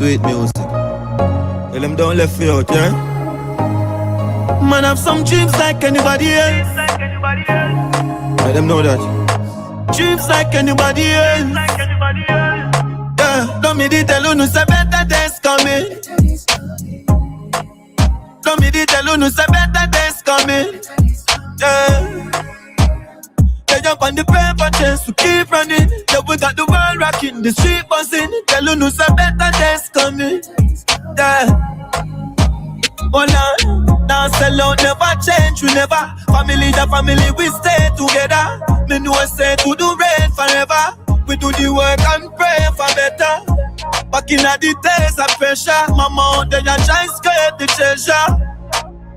Sweet music. Tell them don't left you out, yeah? Man have some dreams like anybody else. Let them know that. Dreams like anybody else. Yeah, don't me di tell you no say better days coming. Don't me di tell you no say better days coming. Yeah. They jump on the paper chase to keep running. Yeah, we got the world rocking, the street buzzing. Tell you no say better days coming. Yeah. Hold on, now sell out never change, we never. Family the family, we stay together. Me know say to do rain forever. We do the work and pray for better. Back in the days of pressure, mama out there try escape the treasure.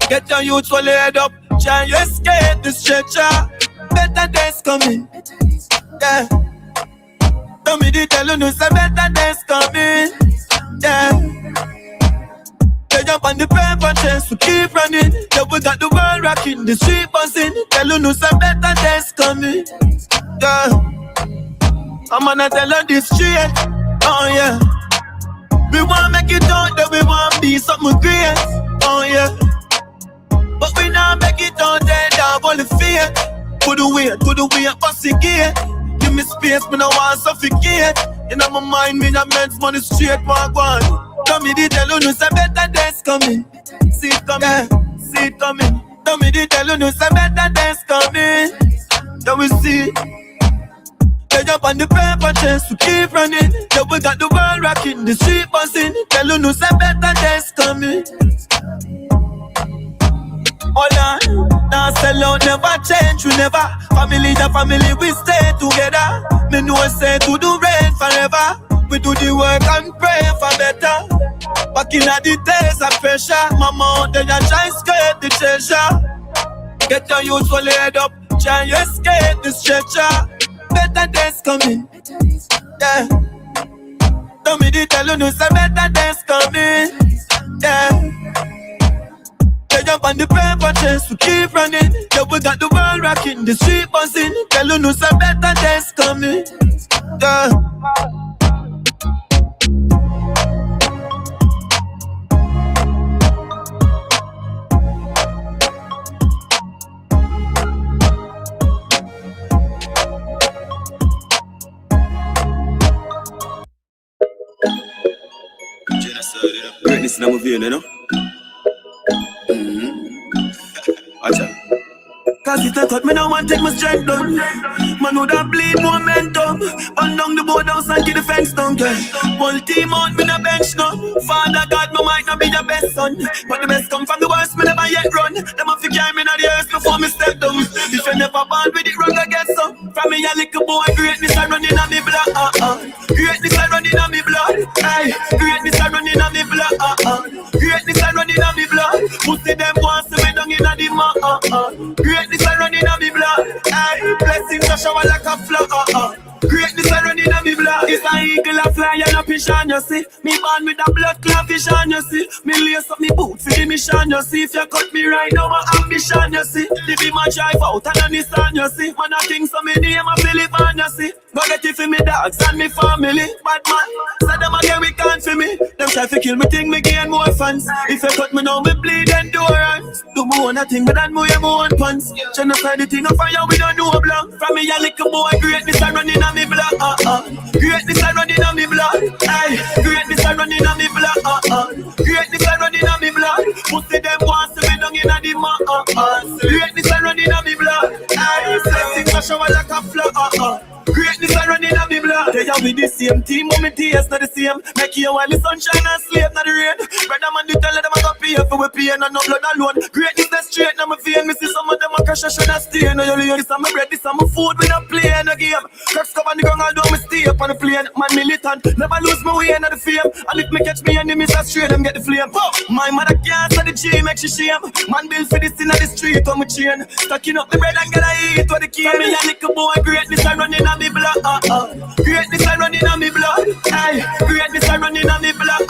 Get your youth all laid up, try escape the stretcher. Better days coming, yeah. Don't me the tell you no say better days coming, yeah. They jump on the paper chase to keep running. Yeah, we got the world rocking, the street buzzing. Tell you no some better days coming. Yeah, I'm gonna tell you this straight. Oh yeah, we wanna make it out, that we wanna be something great. Oh yeah, but we not make it out there, dog, all the fear. To the way, bust the gate. Give me space, me no want suffocate. In my mind, me not meant money straight, walk one. Don't me di tell you no say better days coming. See it coming, yeah. See it coming. Don't me di tell you no say better days coming. Then we see. They jump on the paper chase to keep running. Yeah, we got the world rocking, the street buzzing. Tell you no say better days coming. Hold on, now sell out never change, we never. Family the family, we stay together. Me know say to do rain forever. We do the work and pray for better. Back in the days of pressure, mama out there try escape the treasure. Get your youth all laid up, try escape the stretcher. Better days coming, yeah. Don't me di tell you no say better days coming, yeah. They jump on the paper chase to keep running. Yeah, we got the world rocking, the street buzzing. Tell you no say better days coming, yeah. Greatness in my vein, you know? Watch out. Cause if they cut me now and take my strength down, man would have bleed momentum. Burn down the boardhouse and get the fence down, yeah. Whole team out, me no bench now. Father God, me might not be the best son, but the best come from the worst, me never yet run. Them have to carry me in the earth before me step down. If you never born with it wrong, I get some. From me a little boy, greatness I running on me blood, Greatness I running on me blood, aye. Greatness I running on me blood, Greatness I running on me blood. Pussy them want to me down in the mud, Greatness I running on me blood, aye. Blessings I shower like a flood, Greatness I running on me blood. It's an eagle a fly and a fish on you see. Me born with a blood clot fish on you see. Me lace up me boot for the mission you see. If you cut me right now my ambition you see. Live in my drive out and understand you see. Man a king so me name a Philip and you see. Go get it for me dogs and me family. Bad man, say them again we can't for me. Them try to kill me think me gain more fans. If you cut me now me bleed endurance. Do me one a thing but then more my own pants. Genocide the thing of fire we don't know blank. From me a little boy greatness I running on me blood, Greatness I running on me blood, aye. Greatness I running on me blood, Greatness I running on me blood. Pussy them want to me down in the mud, Greatness I running on me blood, aye. Blessings I shower like a flood, Greatness I running on me blood. They are with the same team, but me tears not the same. Make you while the sunshine and sleep not the rain. Brother man, you tell them I got pay for we pain and no blood alone. Greatness that straight now me vein. Me see some of them a crash and should have stay. No you leave this on my bread, this on my food. We not play in a game. Cracks cover the ground, although me stay up on the plane. Man militant, never lose my way in the fame. And if me catch me enemies, I straight them get the flame. My mother can't say the G make she shame. Man build for this in the street on my chain. Stacking up the bread and get a eat what the key. Me a little boy, greatness I running on me blood, Greatness I running on me blood, aye. Greatness I running on me blood,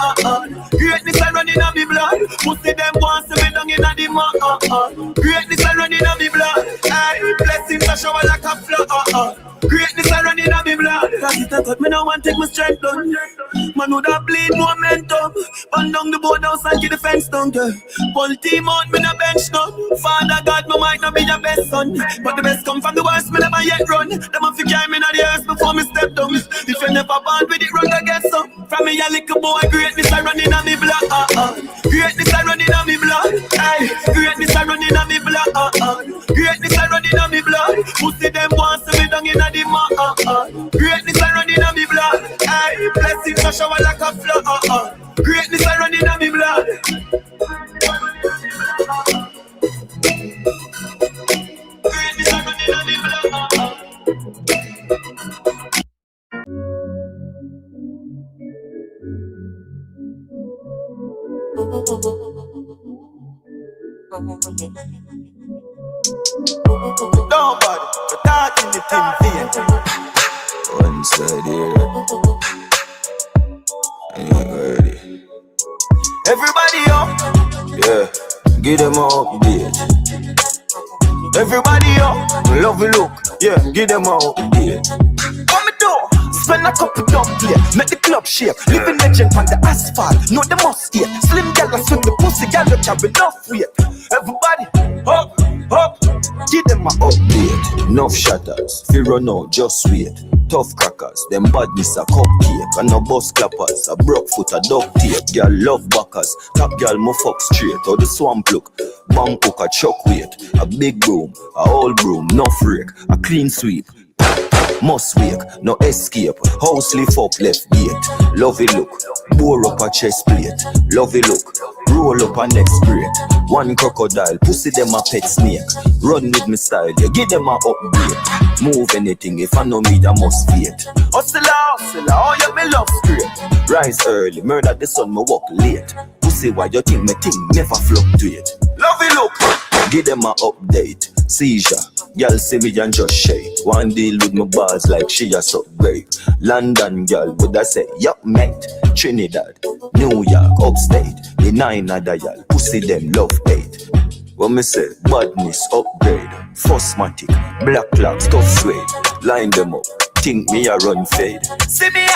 Greatness I running on me blood. Pussy them want to me down in the mud. Greatness a running in me blood. Aye, blessings a shower like a flood. Greatness a running in me blood. Cause it a cut me now and take my strength down. Man would have bleed momentum. Burn down the board house and get the fence down. Pull team out, me no bench now. Father God, me might not be your best son, but the best come from the worst, me never yet run. Them have to carry me in the earth before me step down. If you never born with it, run to get some. From me a little boy, greatness a running on me blood. Greatness a running on me blood. Hey, greatness a running on me blood. Greatness a running on me blood. Pussy them want to me down in the mud. Greatness a running on me blood. Hey, blessings a shower like a flood. Greatness a running on me blood. Greatness a running on me blood. Nobody, the dark in the thin vein. One side here. Ain't ready. Everybody up. Yeah, give them an update. Everybody up. Love you look. Yeah, give them an update. What me do? Spend a couple dumb play. Make the club shake. Living legend on the asphalt. Know the must eat. Slim gal swing the pussy. Gal carry enough weight. Everybody up, up. Give them an update. Enough shatters. Fear run out, just wait. Tough crackers, them badness a cupcake. And no bus clappers, a broke foot, a duct tape. Girl love backers, top girl mo fuck straight. Or the swamp look, bang hook a chuck weight. A big broom, a old broom, no freak. A clean sweep, must wake, no escape. House lift up left gate. Lovey look, bore up a chest plate. Lovey look, roll up a next break. One crocodile, pussy them a pet snake. Run with me style, yeah, give them a upgrade. Move anything, if I know me, I must fate. Hustler, oh yeah, me love straight. Rise early, murder the sun, me walk late. Pussy, why you think me thing never fluctuate? Lovey look, give them a update. Seizure, y'all see me and just shake. One deal with my bars like she a suck grape. London girl, would I say, yup mate. Trinidad, New York, upstate. The 9 other y'all, pussy them love hate. What me say, badness upgrade. Phosmatic, black clocks, tough suede. Line them up, think me a run fade. See me a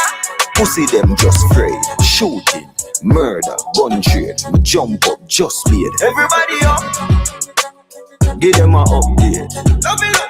pussy them just afraid. Shooting, murder, gun trade. Me jump up, just made. Everybody up. Give them a update. Love you look.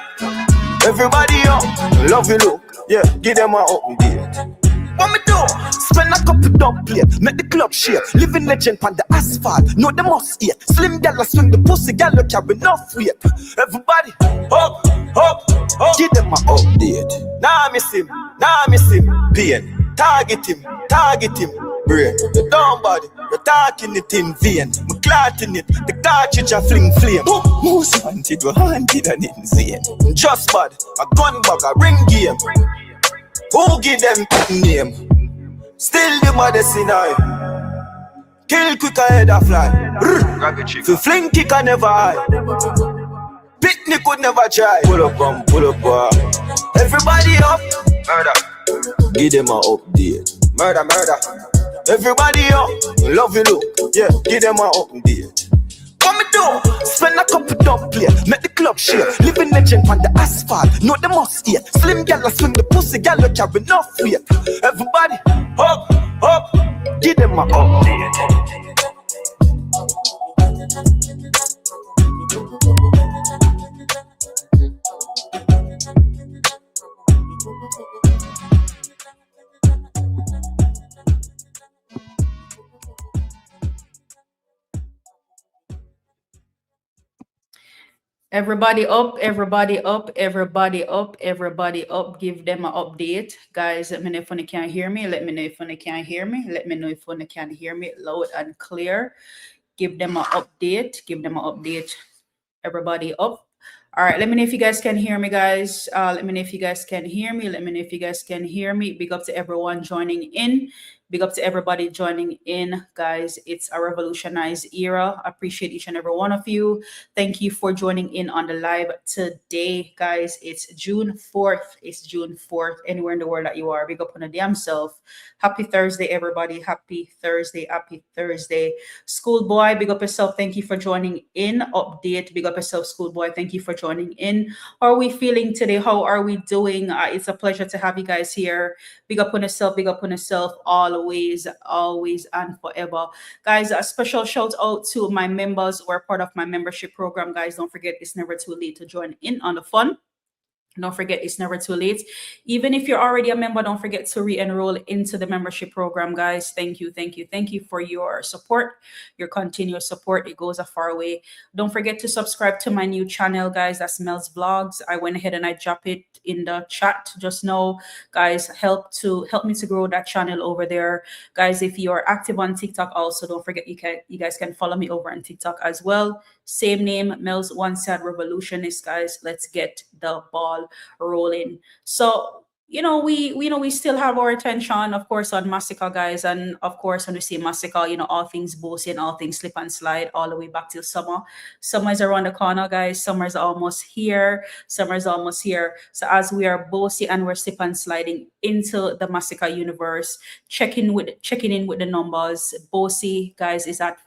Everybody up. Love you look. Yeah, give them a update. What me do? Spend a couple dumb play. Make the club shake. Living legend on the asphalt. Know the must eat. Slim gal swing the pussy. Gal carry enough weight. Everybody up, up, up. Give them a update. Nah miss him. Nah miss him. Pain. Target him. Target him. Brain. The dumb body. You're talking it in vain. Me clotting it. The cartridge a fling flame. Most wanted were haunted and insane. Just bad. A gun bag. A ring game. Who give them name? Still the medicine I kill quick head a fly. Fi fling kick a never high. Picnic could never try. Pull up. Everybody up. Murder. Give them a update. Murder. Everybody up. Love you look. Yeah, give them a update. What me do? Spend a couple dumb play. Make the club shake. Living legend on the asphalt. Know the must eat. Slim gal swing the pussy. Gal carry enough weight. Everybody up, up. Give them a update. Everybody up, everybody up, everybody up, everybody up. Give them an update. Guys, let me know if you can't hear me. Let me know if you can't hear me. Let me know if you can hear me loud and clear. Give them an update. Give them an update. Everybody up. All right, let me know if you guys can hear me, guys. Let me know if you guys can hear me. Let me know if you guys can hear me. Big up to everyone joining in. Big up to everybody joining in, guys. It's a revolutionized era. Appreciate each and every one of you. Thank you for joining in on the live today, guys. It's June 4th. It's June 4th. Anywhere in the world that you are, big up on the damn self. Happy Thursday, everybody. Happy Thursday. Happy Thursday. Schoolboy, big up yourself. Thank you for joining in. Update, big up yourself, Schoolboy. Thank you for joining in. How are we feeling today? How are we doing? It's a pleasure to have you guys here. Big up on yourself, big up on yourself, always, always, and forever. Guys, a special shout out to my members who are part of my membership program. Guys, don't forget, it's never too late to join in on the fun. Don't forget, it's never too late. Even if you're already a member, don't forget to re-enroll into the membership program, guys. Thank you, thank you, thank you for your support, your continuous support. It goes a far way. Don't forget to subscribe to my new channel, guys. That's Mellz Vlogs. I went ahead and I dropped it in the chat just now. Guys, help me to grow that channel over there. Guys, if you are active on TikTok also, don't forget you guys can follow me over on TikTok as well. Same name, Mellz One Sad Revolutionist, guys. Let's get the ball rolling. So we still have our attention, of course, on Masicka, guys, and of course when we say Masicka, all things bossy and all things slip and slide all the way back till summer. Summer is around the corner, guys. Summer is almost here. Summer is almost here. So as we are bossy and we're slip and sliding into the Masicka universe, checking in with the numbers. Bossy, guys, is at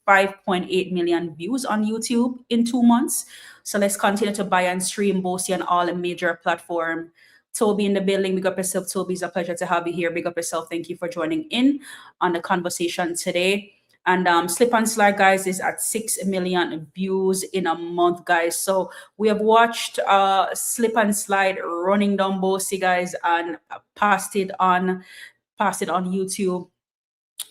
5.8 million views on YouTube in 2 months. So let's continue to buy and stream Bossy on all the major platforms. Toby in the building, big up yourself. Toby, it's a pleasure to have you here. Big up yourself. Thank you for joining in on the conversation today. And Slip and Slide, guys, is at 6 million views in a month, guys. So we have watched Slip and Slide running down Bossy, guys, and passed it on YouTube.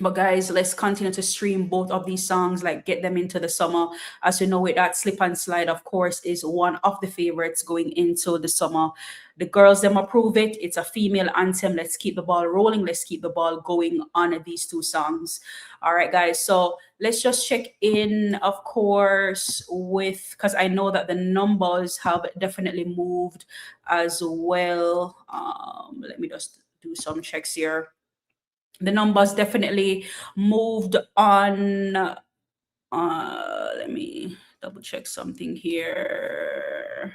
But guys, let's continue to stream both of these songs, like get them into the summer. As you know, with that Slip and Slide, of course, is one of the favorites going into the summer. The girls, them approve it. It's a female anthem. Let's keep the ball rolling. Let's keep the ball going on these two songs. All right, guys. So let's just check in, of course, because I know that the numbers have definitely moved as well. Let me just do some checks here. The numbers definitely moved on. Let me double check something here.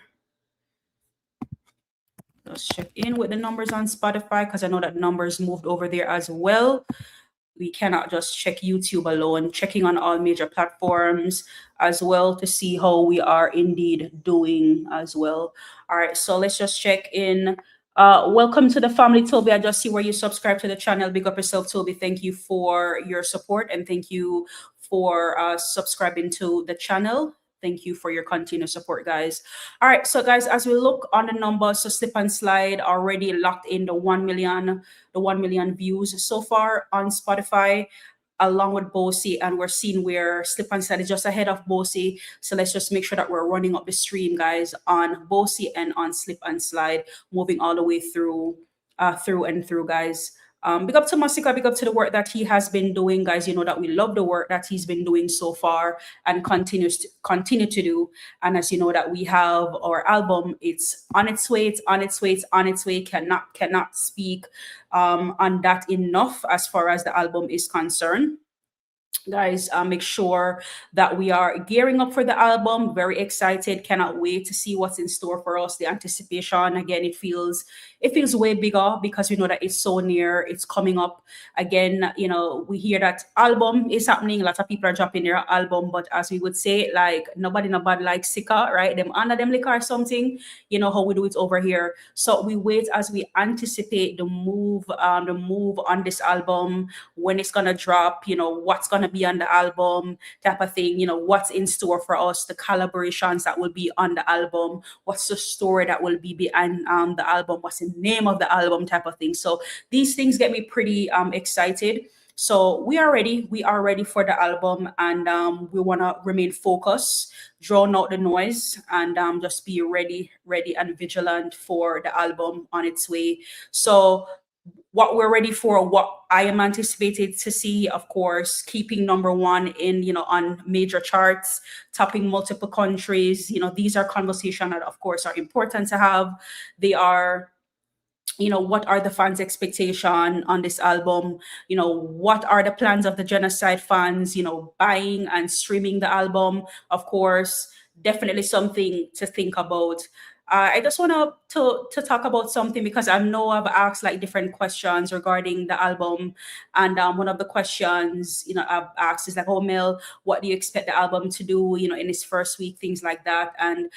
Let's check in with the numbers on Spotify, because I know that numbers moved over there as well. We cannot just check YouTube alone, checking on all major platforms as well to see how we are indeed doing as well. All right, so let's just check in. Welcome to the family, Toby. I just see where you subscribe to the channel. Big up yourself, Toby. Thank you for your support and thank you for subscribing to the channel. Thank you for your continued support, guys. All right, so guys, as we look on the numbers, so Slip and Slide already locked in the 1 million views so far on Spotify, along with Bossy, and we're seeing where Slip and Slide is just ahead of Bossy. So let's just make sure that we're running up the stream, guys, on Bossy and on Slip and Slide, moving all the way through guys. Big up to Masicka, big up to the work that he has been doing, guys. You know that we love the work that he's been doing so far and continue to do. And as you know that we have our album, it's on its way, cannot speak on that enough as far as the album is concerned. Guys, make sure that we are gearing up for the album. Very excited, cannot wait to see what's in store for us. The anticipation, again, it feels way bigger because we know that it's so near, it's coming up. Again, we hear that album is happening, a lot of people are dropping their album, but as we would say, like, nobody like Sika, right? Them under them liquor or something, how we do it over here. So we wait as we anticipate the move on this album, when it's gonna drop, what's gonna be on the album, type of thing, what's in store for us, the collaborations that will be on the album, what's the story that will be behind the album, what's the name of the album, type of thing. So these things get me pretty excited. So we are ready for the album, and we want to remain focused, drown out the noise, and just be ready and vigilant for the album on its way. So what we're ready for, what I am anticipated to see, of course, keeping #1 in, on major charts, topping multiple countries. These are conversations that, of course, are important to have. They are what are the fans' expectation on this album? What are the plans of the genocide fans? Buying and streaming the album, of course, definitely something to think about. I just want to talk about something because I know I've asked like different questions regarding the album, and one of the questions I've asked is like, "Oh, Mel, what do you expect the album to do? In its first week, things like that." And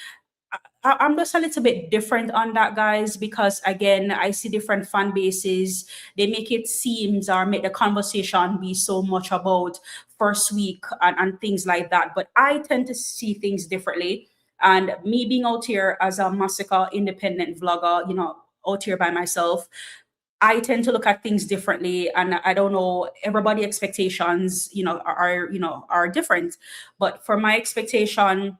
I'm just a little bit different on that, guys, because again, I see different fan bases. They make it seems or make the conversation be so much about first week and things like that. But I tend to see things differently. And me being out here as a Masicka independent vlogger, out here by myself, I tend to look at things differently. And I don't know, everybody expectations, are different. But for my expectation,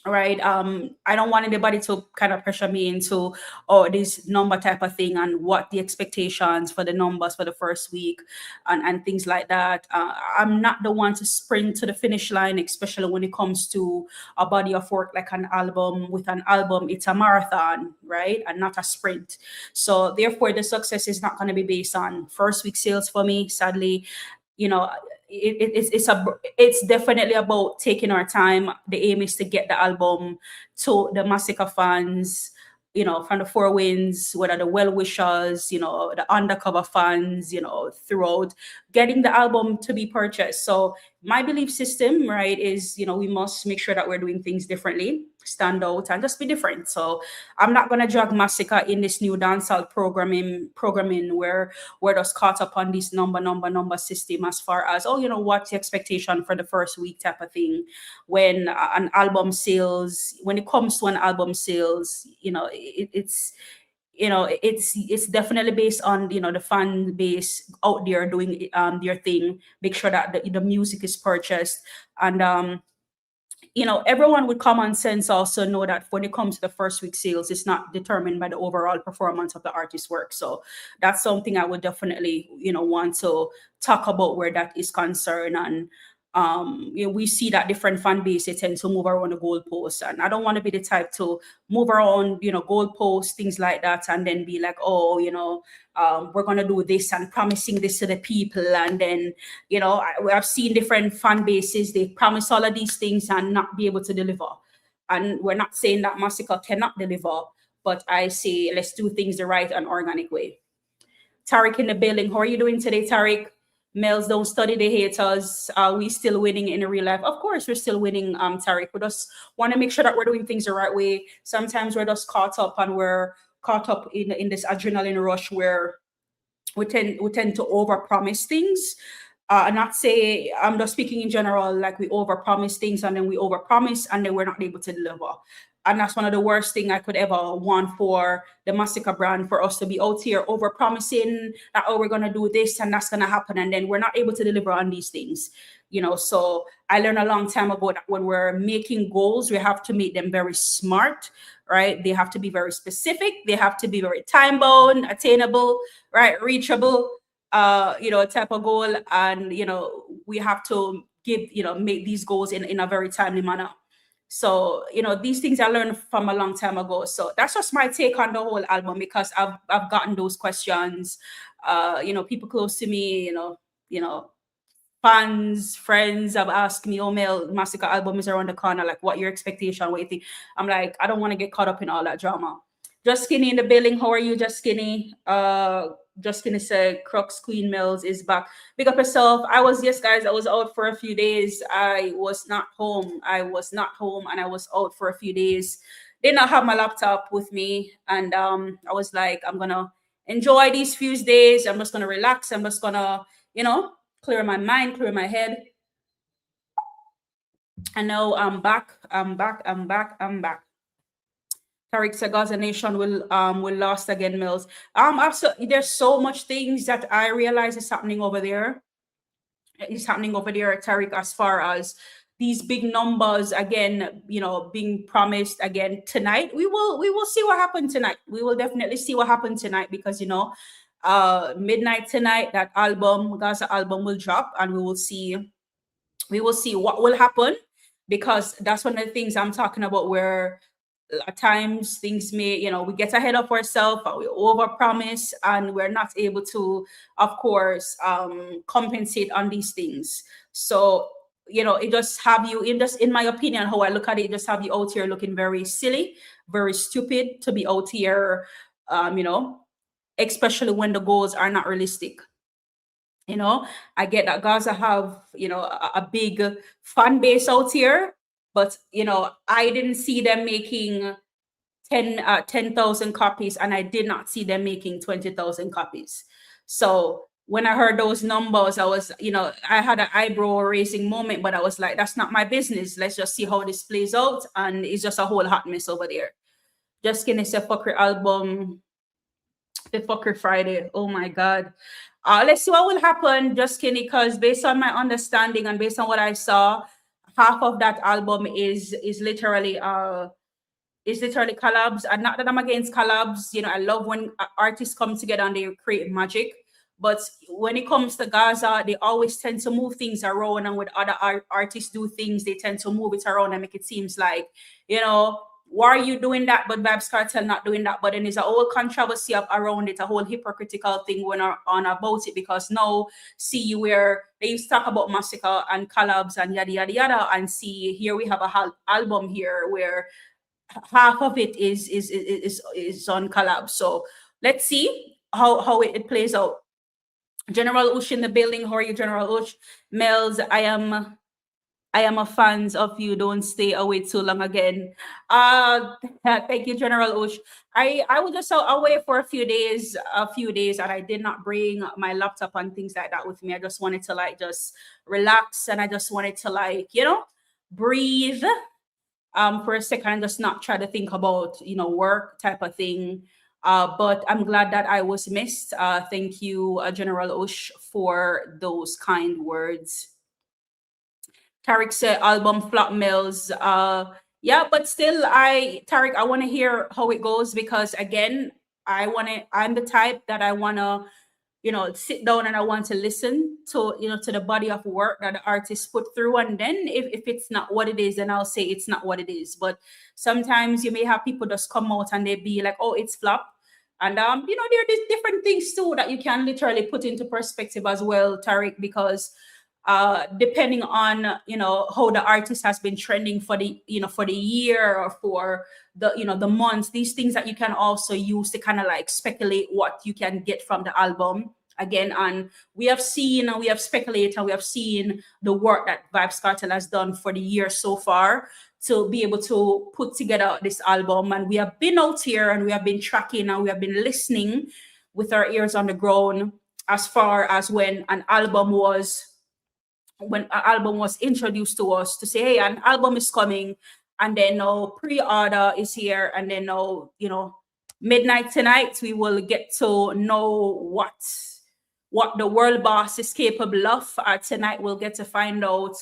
right, I don't want anybody to kind of pressure me into, oh, this number type of thing and what the expectations for the numbers for the first week and things like that. I'm not the one to sprint to the finish line, especially when it comes to a body of work like an album. With an album, it's a marathon, right, and not a sprint. So therefore the success is not going to be based on first week sales for me, sadly. you know it's definitely about taking our time. The aim is to get the album to the Masicka fans, from the four winds, whether the well wishers, the undercover fans, throughout, getting the album to be purchased. So my belief system, right, is we must make sure that we're doing things differently, stand out, and just be different. So I'm not gonna drag Masicka in this new dancehall programming where we're just caught up on this number system, as far as, oh, what's the expectation for the first week type of thing. When an album sales, when it comes to an album sales, it's definitely based on the fan base out there doing their thing. Make sure that the music is purchased, and everyone with common sense also know that when it comes to the first week sales, it's not determined by the overall performance of the artist's work. So that's something I would definitely, want to talk about where that is concerned. And we see that different fan bases tend to move around the goalposts, and I don't want to be the type to move around, goalposts, things like that, and then be like, oh, we're gonna do this and promising this to the people, and then I've seen different fan bases, they promise all of these things and not be able to deliver. And we're not saying that Masicka cannot deliver, but I say let's do things the right and organic way. Tariq in the building. How are you doing today, Tariq? Males don't study the haters. Are we still winning in real life? Of course, we're still winning, Tariq. We just want to make sure that we're doing things the right way. Sometimes we're just caught up, and we're caught up in this adrenaline rush where we tend to overpromise things. Not say, I'm just speaking in general, like we overpromise things and then we overpromise and then we're not able to deliver. And that's one of the worst thing I could ever want for the Masicka brand, for us to be out here over promising that, oh, we're gonna do this and that's gonna happen, and then we're not able to deliver on these things. So I learned a long time ago that when we're making goals, we have to make them very smart, right? They have to be very specific, they have to be very time bound, attainable, right, reachable, type of goal. And we have to make these goals in a very timely manner. So, these things I learned from a long time ago. So that's just my take on the whole album, because I've gotten those questions. People close to me, fans, friends have asked me, oh, Mel, Masicka album is around the corner. Like, what your expectation? What you think? I'm like, I don't want to get caught up in all that drama. Just Skinny in the building. How are you, Just Skinny? Just Skinny said, Crux Queen Mellz is back. Big up yourself. Yes, guys, I was out for a few days. I was not home, and I was out for a few days. Did not have my laptop with me, and I was like, I'm gonna enjoy these few days. I'm just gonna relax. I'm just gonna, clear my mind, clear my head. And now I'm back. I'm back. Tariq said Gaza Nation will last again, Mellz. Absolutely. There's so much things that I realize is happening over there. Tariq, as far as these big numbers again, being promised again tonight. We will see what happened tonight. We will definitely see what happened tonight, because midnight tonight, that Gaza album will drop, and we will see what will happen, because that's one of the things I'm talking about, where at times things may, we get ahead of ourselves, we overpromise, and we're not able to, of course, compensate on these things. So, it just have you in, just in my opinion, how I look at it, just have you out here looking very silly, very stupid to be out here, especially when the goals are not realistic. I get that Gaza have, a big fan base out here, but I didn't see them making 10,000 copies, and I did not see them making 20,000 copies. So when I heard those numbers, I was, I had an eyebrow raising moment, but I was like, that's not my business. Let's just see how this plays out. And it's just a whole hot mess over there. Just Skinny say fuckery album, the fucker Friday. Oh my God. Let's see what will happen, Just Skinny, because based on my understanding and based on what I saw, half of that album is literally collabs. And not that I'm against collabs. I love when artists come together and they create magic. But when it comes to Gaza, they always tend to move things around. And with other artists do things, they tend to move it around and make it seems like, why are you doing that? But Vybz Kartel not doing that. But then there's a whole controversy around it, a whole hypocritical thing going on about it. Because now, see where they used to talk about Masicka and collabs and yada, yada, yada. And see, here we have a album here where half of it is on collab. So let's see how it plays out. General Ush in the building. How are you, General Ush? Mellz, I am a fan of you. Don't stay away too long again. Thank you, General Ush. I was just away for a few days, and I did not bring my laptop and things like that with me. I just wanted to just relax, and I just wanted to breathe for a second, just not try to think about work type of thing. But I'm glad that I was missed. Thank you, General Ush, for those kind words. Tariq said album flop, Mellz. Yeah, but still, Tariq, I want to hear how it goes, because again, I'm the type that I want to sit down and I want to listen to to the body of work that the artist put through. And then if it's not what it is, then I'll say it's not what it is. But sometimes you may have people just come out and they be like, oh, it's flop. And there are different things too that you can literally put into perspective as well, Tariq, because depending on how the artist has been trending for the year or for the months, these things that you can also use to kind of speculate what you can get from the album again. And we have seen and we have speculated and we have seen the work that Vybz Kartel has done for the year so far to be able to put together this album. And we have been out here and we have been tracking and we have been listening with our ears on the ground as far as when an album was introduced to us, to say, hey, an album is coming, and then now pre-order is here, and then now midnight tonight we will get to know what the world boss is capable of. Tonight we'll get to find out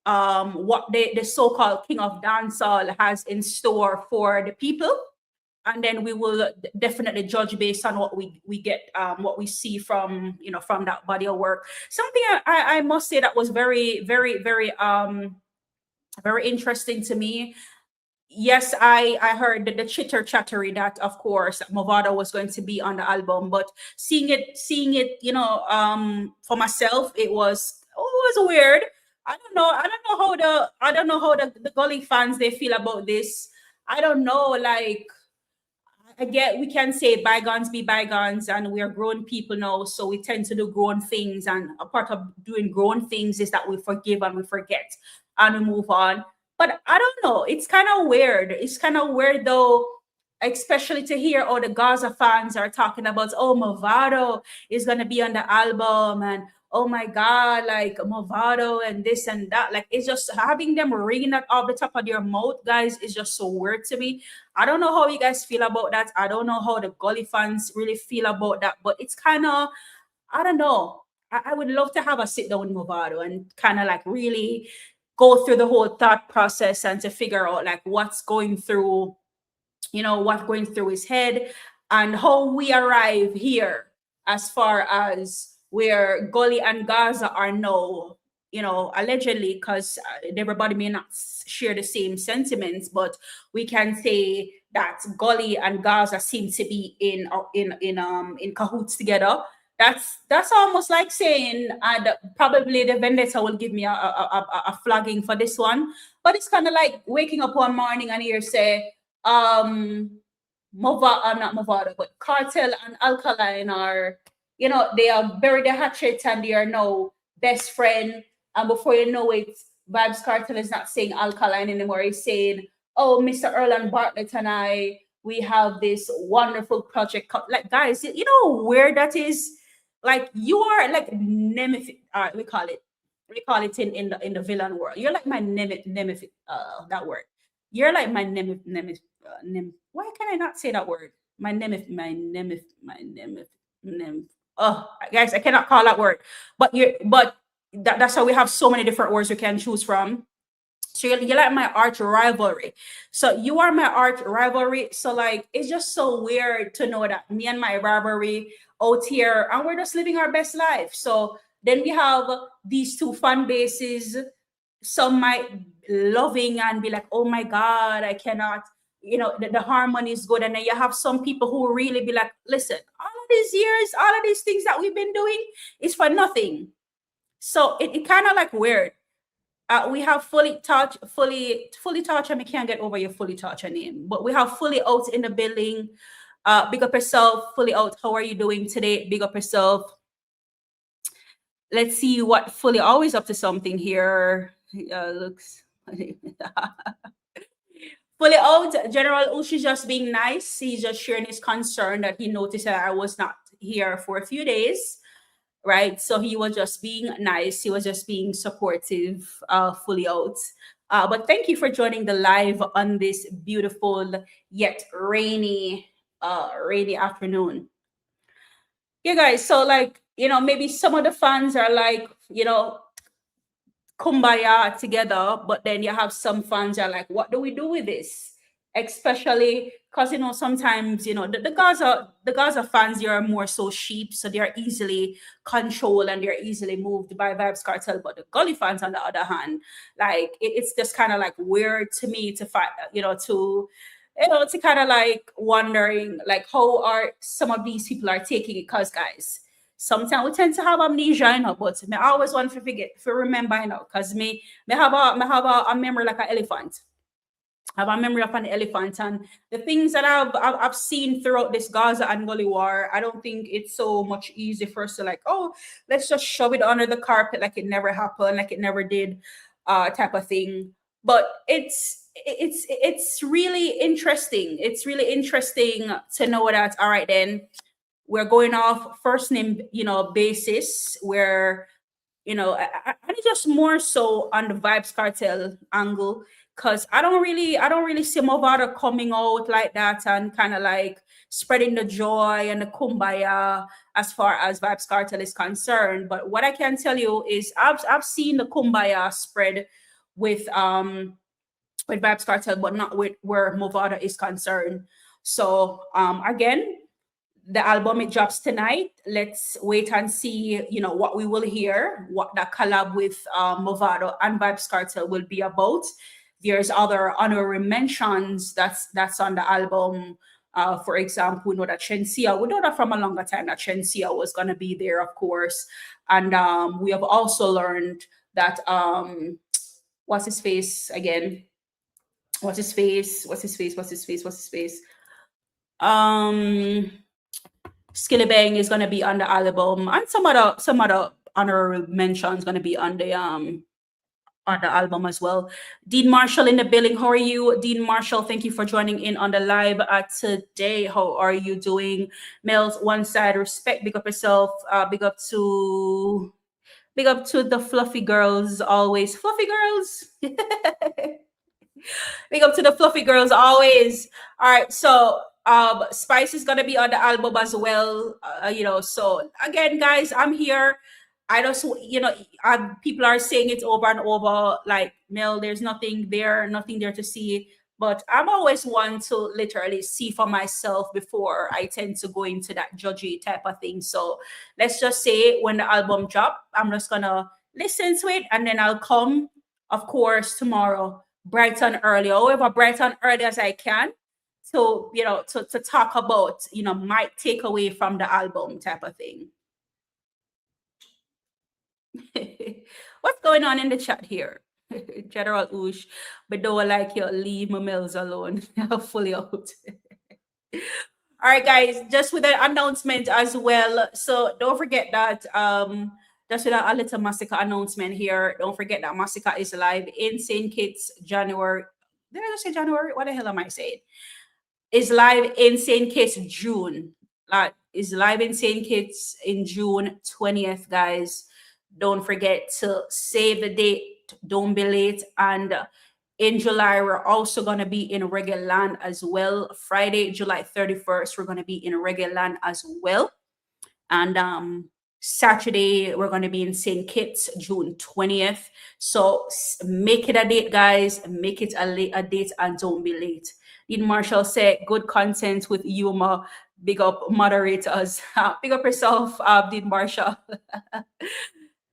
what the so-called king of dancehall has in store for the people. And then we will definitely judge based on what we get, what we see from from that body of work. Something I must say that was very, very, very very interesting to me. Yes, I heard the chitter chattery that of course Movado was going to be on the album, but seeing it for myself, it was weird. I don't know how the Gully fans they feel about this. I don't know, we can say bygones be bygones, and we are grown people now, so we tend to do grown things. And a part of doing grown things is that we forgive and we forget and we move on. But I don't know. It's kind of weird. It's kind of weird though, especially to hear all the Gaza fans are talking about, oh, Movado is gonna be on the album, and oh my God, Movado and this and that. It's just having them ringing that off the top of their mouth, guys, is just so weird to me. I don't know how you guys feel about that. I don't know how the Gully fans really feel about that, but it's kind of, I don't know. I would love to have a sit down with Movado and kind of really go through the whole thought process and to figure out what's going through, what's going through his head and how we arrive here as far as where Gully and Gaza are now allegedly, because everybody may not share the same sentiments, but we can say that Gully and Gaza seem to be in cahoots together. That's almost like saying, and probably the vendetta will give me a flagging for this one, but it's kind of like waking up one morning and you say, not Movado, but Cartel and Alkaline are, they are buried the hatchet and they are now best friend. And before you know it, Vibes Cartel is not saying Alkaline anymore. He's saying, oh, Mr. Erland Bartlett and I, we have this wonderful project. Like, guys, you know where that is? Like, you are like nemesis. We call it. We call it in the villain world. You're like my nemesis. That word. You're like my nemesis. Why can I not say that word? My nemesis. Oh, guys, I cannot call that word. But that's how we have so many different words we can choose from. So you're like my arch rivalry. So you are my arch rivalry. So like, it's just so weird to know that me and my rivalry out here, and we're just living our best life. So then we have these two fan bases. Some might loving and be like, oh my God, I cannot, the harmony is good. And then you have some people who really be like, listen, all of these years, all of these things that we've been doing is for nothing. So it kind of like weird. We have fully touch, and we can't get over your fully touch name, but we have fully out in the building. Big up yourself, fully out. How are you doing today? Big up yourself. Let's see what fully always up to something here. Looks fully out. General Ushi just being nice. He's just sharing his concern that he noticed that I was not here for a few days. Right, so he was just being nice. He was just being supportive, fully out. But thank you for joining the live on this beautiful yet rainy afternoon. Yeah, guys. So like, maybe some of the fans are like, kumbaya together, but then you have some fans are like, what do we do with this? Especially because sometimes the Gaza fans, they are more so sheep, so they are easily controlled and they're easily moved by Vibes Cartel. But the Gully fans, on the other hand, like it's just kind of like weird to me to find, to kind of like wondering like how are some of these people are taking it. Because guys, sometimes we tend to have amnesia, but I always want to forget, to remember, because me have a memory like an elephant. I have a memory of an elephant, and the things that I've seen throughout this Gaza and Gully war, I don't think it's so much easy for us to like, oh, let's just shove it under the carpet like it never happened, like it never did, type of thing. But it's really interesting. It's really interesting to know that, all right, then we're going off first name, basis, where, and it's just more so on the Vibes Cartel angle. Because I don't really see Movado coming out like that and kind of like spreading the joy and the kumbaya as far as Vibes Cartel is concerned. But what I can tell you is I've seen the kumbaya spread with Vibes Cartel, but not with where Movado is concerned. So again, the album, it drops tonight. Let's wait and see, what we will hear, what that collab with Movado and Vibes Cartel will be about. There's other honorary mentions that's on the album. For example, we know that Shensia, we know that from a longer time that Shensia was going to be there, of course. And we have also learned that, what's his face again? Skillibang is going to be on the album, and some other honorary mentions going to be on the album as well. Dean Marshall in the building. How are you, Dean Marshall? Thank you for joining in on the live today. How are you doing? Mellz, one side respect. Big up yourself. Big up to the fluffy girls always. Fluffy girls. Big up to the fluffy girls always. All right, so Spice is gonna be on the album as well. So again, guys, I'm here. I just, people are saying it over and over, like, Mel, there's nothing there to see. But I'm always one to literally see for myself before I tend to go into that judgy type of thing. So let's just say when the album drop, I'm just gonna listen to it, and then I'll come, of course, tomorrow, bright and early, however bright and early as I can, to to talk about my takeaway from the album type of thing. What's going on in the chat here? General Oosh, but don't like you, leave my Mellz alone. Fully out. All right, guys, just with the announcement as well. So don't forget that just with a little Masicka announcement here. Don't forget that Masicka is live in St. Kitts January. Did I just say January? What the hell am I saying? Is live in St. Kitts June. Like is live in St. Kitts in June 20th, guys. Don't forget to save the date. Don't be late. And in July, we're also going to be in Reggae Land as well. Friday, July 31st, we're going to be in Reggae Land as well. And Saturday, we're going to be in St. Kitts, June 20th. So make it a date, guys. Make it a date and don't be late. Dean Marshall said, good content with humor. Big up moderators. Big up yourself, Dean Marshall.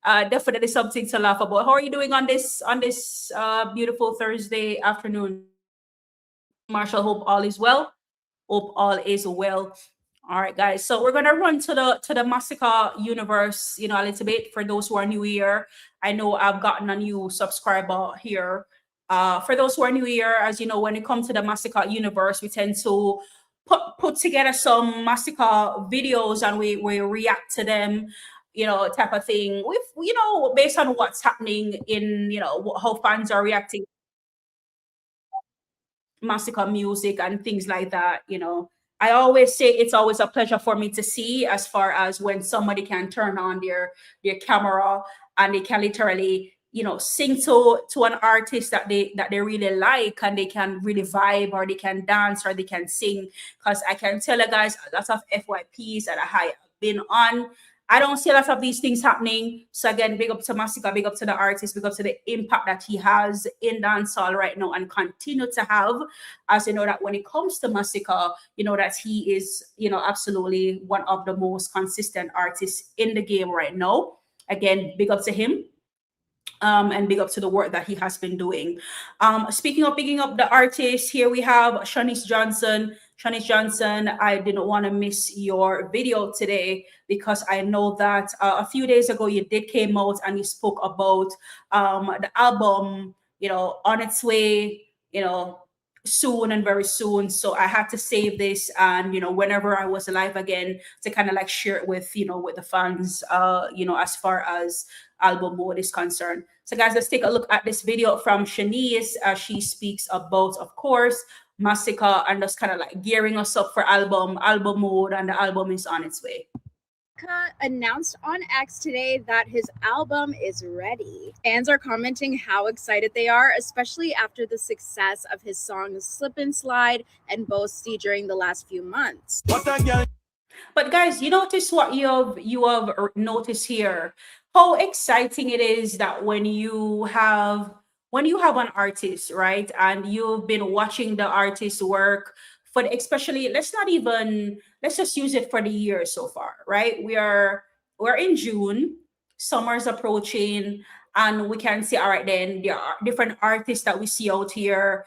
Definitely something to laugh about. How are you doing on this beautiful Thursday afternoon, Marshall? Hope all is well. Hope all is well. All right, guys. So we're gonna run to the Masicka universe, a little bit for those who are new here. I know I've gotten a new subscriber here. For those who are new here, as you know, when it comes to the Masicka universe, we tend to put together some Masicka videos and we react to them, type of thing. With based on what's happening in how fans are reacting Masicka music and things like that. I always say it's always a pleasure for me to see, as far as when somebody can turn on their camera and they can literally sing to an artist that they really like, and they can really vibe, or they can dance, or they can sing. Because I can tell you guys, a lot of FYPs that I have been on, I don't see a lot of these things happening. So again, big up to Masicka, big up to the artist, big up to the impact that he has in dancehall right now and continue to have. As you know, that when it comes to Masicka, that he is, absolutely one of the most consistent artists in the game right now. Again, big up to him. And big up to the work that he has been doing. Speaking of picking up the artists, here we have Shanice Johnson. Shanice Johnson, I didn't want to miss your video today, because I know that a few days ago you did came out and you spoke about the album, on its way, soon and very soon. So I had to save this, and whenever I was alive again, to kind of like share it with with the fans, as far as album mode is concerned. So guys, let's take a look at this video from Shanice as she speaks about, of course, Masicka, and just kind of like gearing us up for album mode, and the album is on its way. Announced on X today that his album is ready. Fans are commenting how excited they are, especially after the success of his songs Slip and Slide and Boasty during the last few months. But guys, you notice what you have noticed here, how exciting it is that when you have an artist, right, and you've been watching the artist's work for especially, let's just use it for the year so far, right? We're in June, summer's approaching, and we can see, all right, then there are different artists that we see out here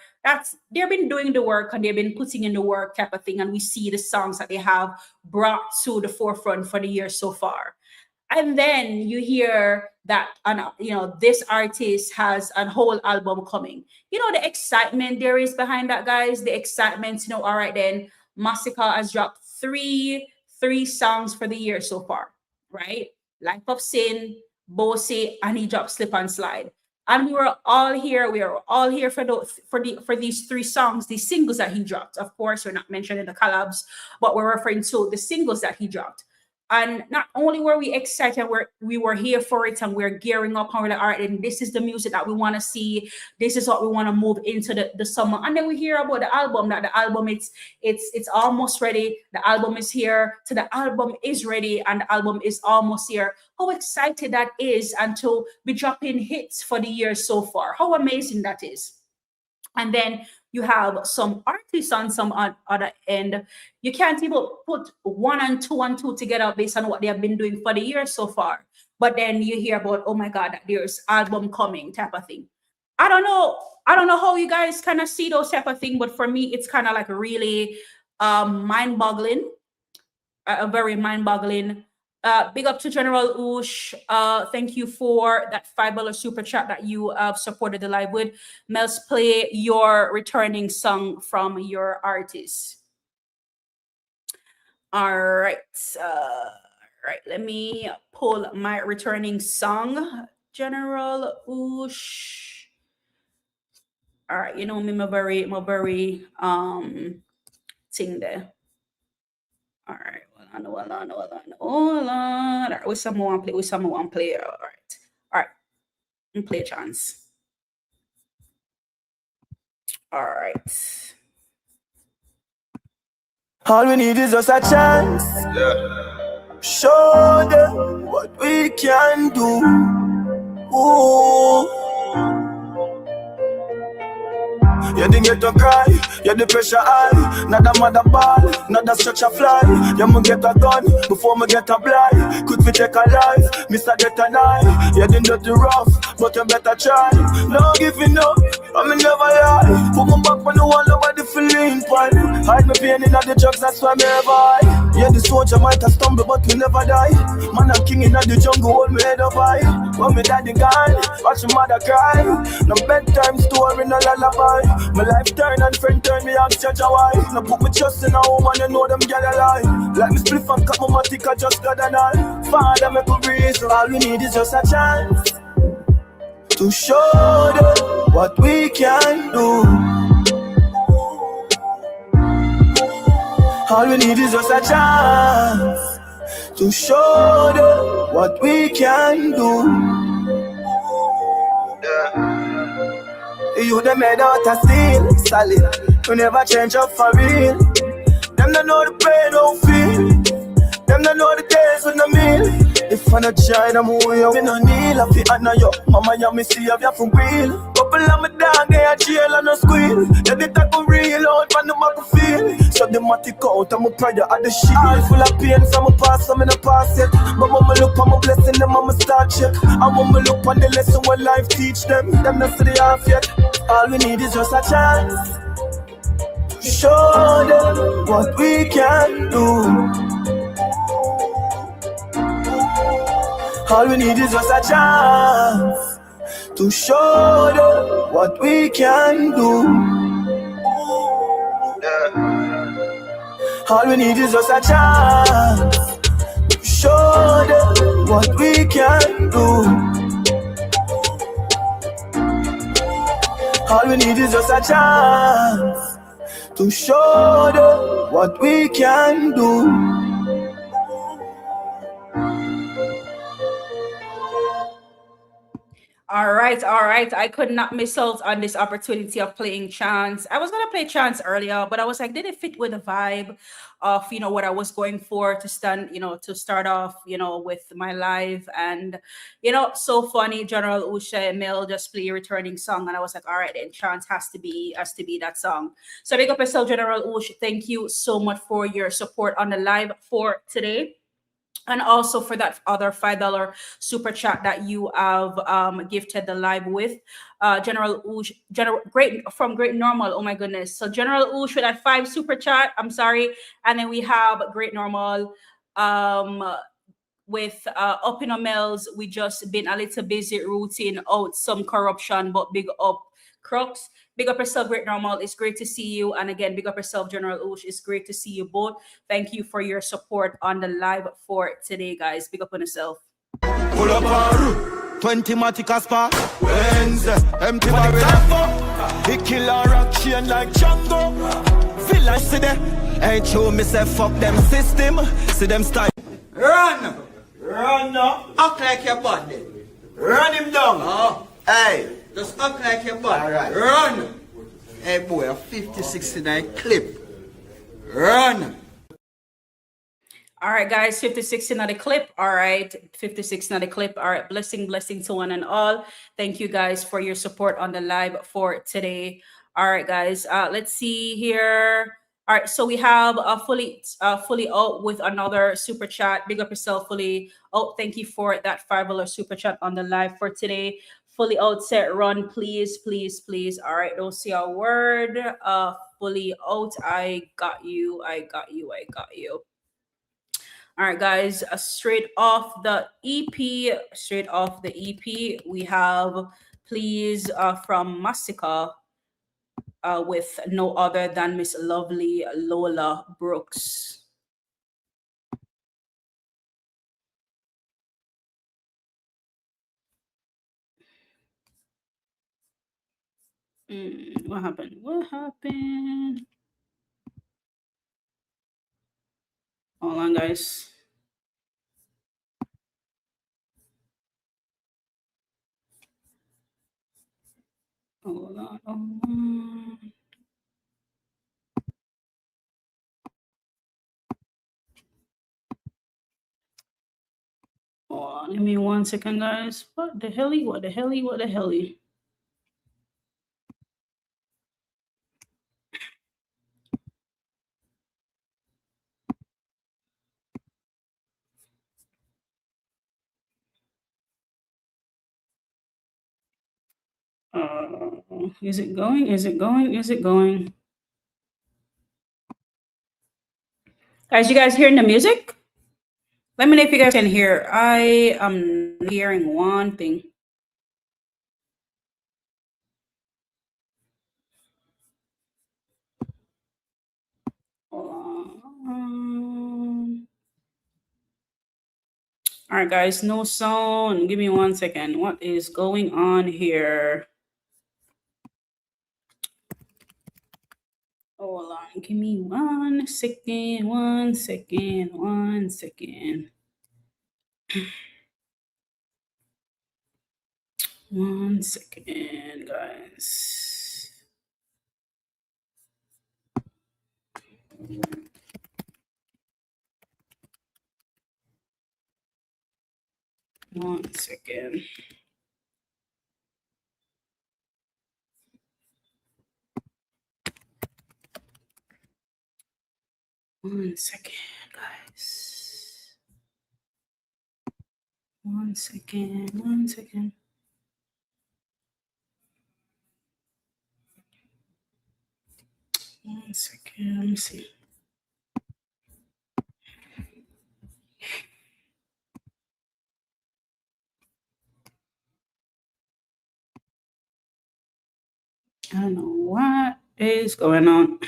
they've been doing the work and they've been putting in the work type of thing, and we see the songs that they have brought to the forefront for the year so far. And then you hear that this artist has a whole album coming. The excitement there is behind that, guys. The excitement, all right, then Masicka has dropped three songs for the year so far, right? Life of Sin, Bossy, and he dropped Slip and Slide. And we were all here for these three songs, these singles that he dropped. Of course, we're not mentioning the collabs, but we're referring to the singles that he dropped. And not only were we excited, we were here for it, and we're gearing up, and we're like, all right, and this is the music that we want to see. This is what we want to move into the summer. And then we hear about the album, that the album it's almost ready. The album is here. So the album is ready, and the album is almost here. How excited that is, and to be dropping hits for the year so far. How amazing that is. And then you have some artists on some other end. You can't even put one and two together based on what they have been doing for the year so far. but then you hear about, oh my God, there's album coming type of thing. I don't know. I don't know how you guys kind of see those type of thing, but for me, it's kind of like really mind-boggling, very mind-boggling. Big up to General Oosh. Thank you for that $5 super chat that you supported the live with. Mellz, play your returning song from your artist. All right. Right. Let me pull my returning song. General Oosh. All right. You know me, my very thing there. All right. Hold on. All right. With some more play. All right. All right. And play a chance. All right. All we need is just a chance. Show them what we can do. Ooh. You didn't get to cry, you the pressure high. Not a mother ball, not a stretch a fly. You me get a gun before me get a blind. Could we take a life, Mr. Get a knife. You didn't do the rough, but you better try. No giving up, I me never lie. Put my back on the wall, nobody feeling fine. Hide my pain in the drugs, that's why me ever high. Yeah, the soldier might have stumbled, but we never die. Man, I'm king in the jungle, hold me head up high. When me daddy gone, watch my mother cry. No bedtime story, no lullaby. My life turn and friend turn, me ask judge why. Now put me trust in a woman, you know them get alive. Like me spliff and cut my matic, I just got an eye. Father, make a breeze, so all we need is just a chance to show them what we can do. All we need is just a chance to show them what we can do. You them made out of steel, solid. We never change up for real. Them don't know the pain, don't feel. Them don't know the days when I'm meal. If I not try to move you, we no kneel. I feel honor you. Mama, you me see you from real. Couple of my dog, they a jail and no squeal. Yeah, they talk real out from the back of feel. So the matic out, I'm a prayer at the shit. All full of pain from my past, I'm in the past yet. But mama look on my blessing, them mama start check. I want me look on the lesson what life teach them. Them not see the half yet. All we need is just a chance. Show them what we can do. All we need is just a chance to show them what we can do. All we need is just a chance to show them what we can do. All we need is just a chance to show them what we can do. All right. I could not miss out on this opportunity of playing chants. I was gonna play chants earlier, but I was like, did it fit with the vibe of what I was going for to start off, with my live, and so funny. General Usha Mel just play a returning song, and I was like, all right, then chants has to be that song. So big up yourself, General Ush. Thank you so much for your support on the live for today. And also for that other $5 super chat that you have gifted the live with. General Oosh, Great Normal. Oh my goodness. So General Oosh with that 5 super chat. I'm sorry. And then we have Great Normal with up in Mellz. We just been a little busy rooting out some corruption, but big up Crux. Big up yourself, Great Normal. It's great to see you. And again, big up yourself, General Oosh. It's great to see you both. Thank you for your support on the live for today, guys. Big up on yourself. Pull up on 20 Matic spark. Wednesday, empty barrel. He kill a rock chain like Django. Village see them. Ain't true, me say fuck them system. See them style. Run now. Act like your body. Run him down. Oh. Hey. Just act like your body. Alright. Run! Hey boy, a 50-69 clip. Run! Alright guys, 56 in the clip. Alright, 56 in the clip. Alright, blessing to one and all. Thank you guys for your support on the live for today. Alright guys, let's see here. All right, so we have fully out with another super chat. Big up yourself, fully out. Thank you for that $5 super chat on the live for today. Fully out, set, run, please, please, please. All right, don't see a word. Fully out. I got you. I got you. I got you. All right, guys. Straight off the EP. Straight off the EP, we have please from Masicka with no other than Miss Lovely Lola Brooks. What happened? What happened? Hold on, guys. Hold on. Hold on. Hold on. Give me 1 second, guys. What the helly? What the helly? What the helly? Is it going? Is it going? Is it going? Guys, you guys hearing the music? Let me know if you guys can hear. I am hearing one thing. Hold on. All right, guys, no sound. Give me 1 second. What is going on here? Hold on. Give me 1 second. 1 second. 1 second. 1 second, guys. One second. One second, guys. 1 second. 1 second. One second. Let me see. I don't know what is going on.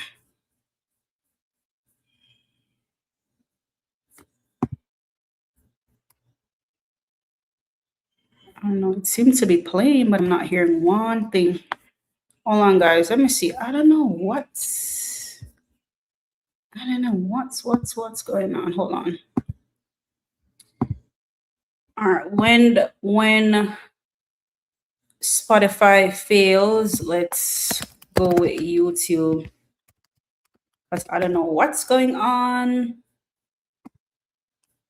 I don't know. It seems to be playing, but I'm not hearing one thing. Hold on, guys. Let me see. I don't know what's going on. Hold on. All right. When Spotify fails, let's go with YouTube. Because I don't know what's going on.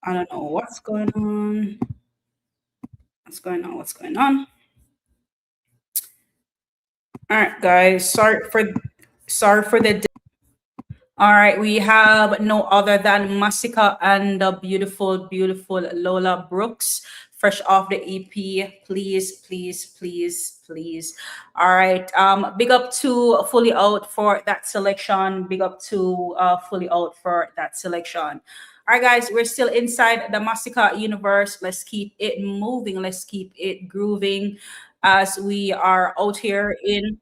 I don't know what's going on. What's going on? What's going on? All right, guys. Sorry for the. All right, we have no other than Masicka and the beautiful, beautiful Lola Brooks, fresh off the EP. Please, please, please, please. All right. Big up to Fully Out for that selection. Big up to Fully Out for that selection. All right, guys, we're still inside the Masicka universe. Let's keep it moving. Let's keep it grooving as we are out here in.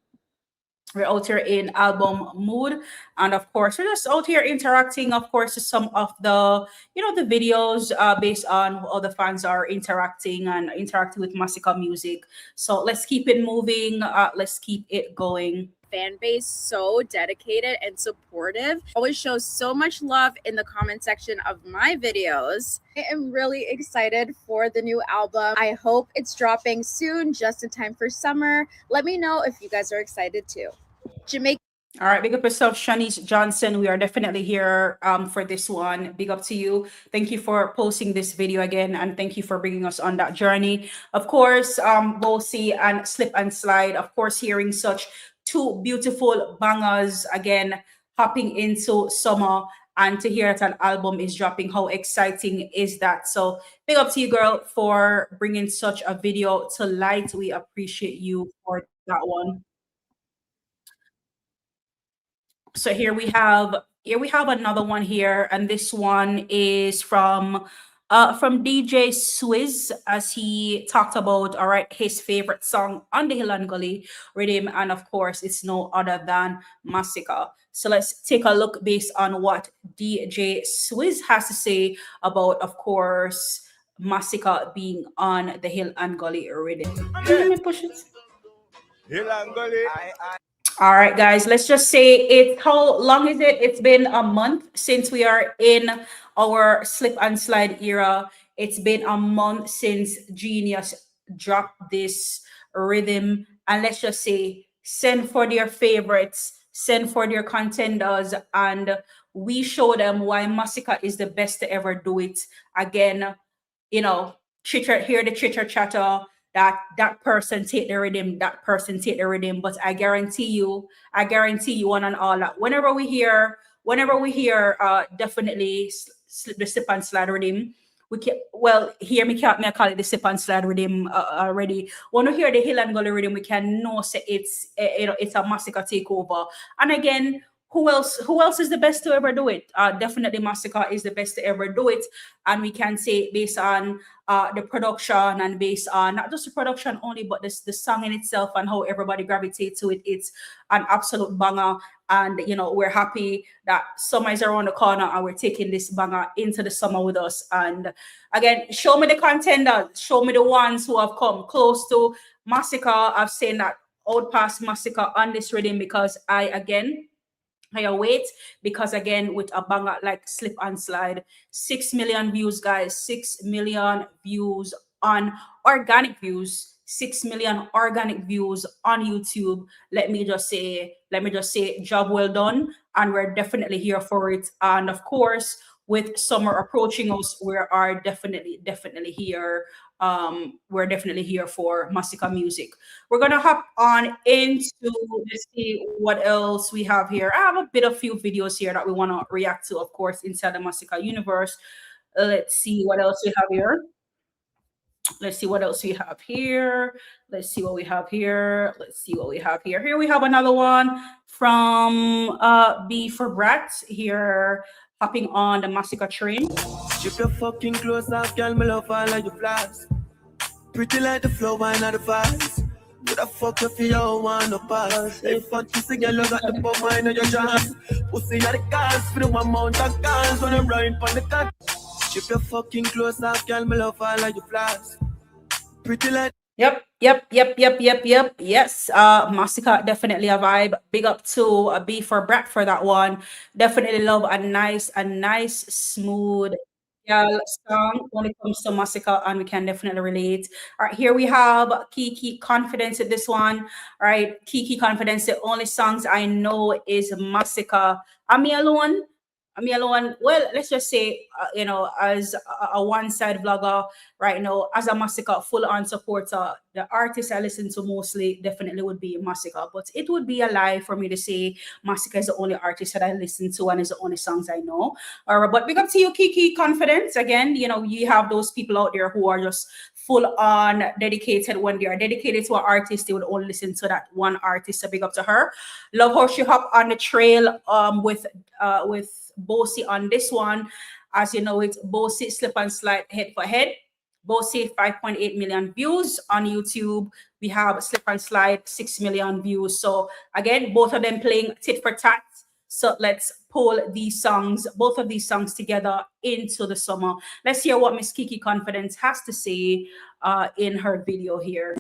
We're out here in album mood, and of course, we're just out here interacting. Of course, with some of the the videos based on how the fans are interacting with Masicka music. So let's keep it moving. Let's keep it going. Fan base so dedicated and supportive. Always shows so much love in the comment section of my videos. I am really excited for the new album. I hope it's dropping soon, just in time for summer. Let me know if you guys are excited too. Jamaica. All right, big up yourself, Shanice Johnson. We are definitely here for this one. Big up to you. Thank you for posting this video again, and thank you for bringing us on that journey. Of course, Bossy and Slip and Slide. Of course, hearing such two beautiful bangers again. hopping into summer and to hear that an album is dropping. How exciting is that? So big up to you, girl, for bringing such a video to light. We appreciate you for that one. So here we have another one here, and this one is from DJ Swizz, as he talked about, all right, his favorite song on the Hill and Gully rhythm, and of course it's no other than Masicka. So let's take a look based on what DJ Swizz has to say about, of course, Masicka being on the Hill and Gully rhythm. Let me push it. Hill and Gully. All right, guys, let's just say it. How long is it? It's been a month since we are in our slip and slide era. It's been a month since Genius dropped this rhythm. And let's just say, send for their favorites, send for their contenders, and we show them why Masicka is the best to ever do it. Again, chitter, hear the chitter chatter, that person take the rhythm, that person take the rhythm. But I guarantee you one and all that whenever we hear definitely the slip and slide rhythm, we can, well, hear me, can't me I call it the slip and slide rhythm already. When we hear the Hill and Gully rhythm, we can know say it's a Masicka takeover. And again, who else is the best to ever do it? Definitely Masicka is the best to ever do it. And we can say, based on the production, and based on not just the production only, but the song in itself and how everybody gravitates to it, it's an absolute banger. And we're happy that summer is around the corner and we're taking this banger into the summer with us. And again, show me the contenders, show me the ones who have come close to Masicka. I've seen that out past Masicka on this rhythm, because I await, because again, with a banger like Slip and Slide, 6 million views, guys, 6 million views on organic views, 6 million organic views on YouTube. Let me just say, job well done. And we're definitely here for it. And of course, with summer approaching us, we are definitely here. We're definitely here for Masicka music. We're gonna hop on into, let's see what else we have here. I have a few videos here that we want to react to, of course, inside the Masicka universe. Let's see what else we have here. Let's see what else we have here. Let's see what we have here. Let's see what we have here. Here we have another one from B for Brat here, hopping on the Masicka train. Strip your fucking clothes off, girl, me love all of your flaws. Pretty like the flow, wine of the vibes. Would I fuck if you don't want no pass? Hey, fuck you, see, girl, you got the bum wine of your jaws. Pussy are the cars for the one amount of cars when I'm riding on the car. Strip your fucking clothes off, girl, me love all of your flaws. Pretty like. Yep. Yes, Masicka, definitely a vibe. Big up to B for Brat for that one. Definitely love a nice, smooth girl song when it comes to Masicka, and we can definitely relate. All right, here we have Kiki Confidence in this one. All right, Kiki Confidence, the only songs I know is Masicka. Am I alone? Well, let's just say, as a one-side vlogger right now, as a Masicka full-on supporter, the artist I listen to mostly definitely would be Masicka. But it would be a lie for me to say Masicka is the only artist that I listen to and is the only songs I know. All right, but big up to you, Kiki Confidence. Again, you have those people out there who are just full-on dedicated. When they are dedicated to an artist, they would only listen to that one artist. So big up to her. Love how she hopped on the trail with Bossy on this one. As you know, it's Bossy Slip and Slide head for head. Bossy 5.8 million views on YouTube. We have Slip and Slide 6 million views. So again, both of them playing tit for tat. So let's pull both of these songs together into the summer. Let's hear what Miss Kiki Confidence has to say in her video here.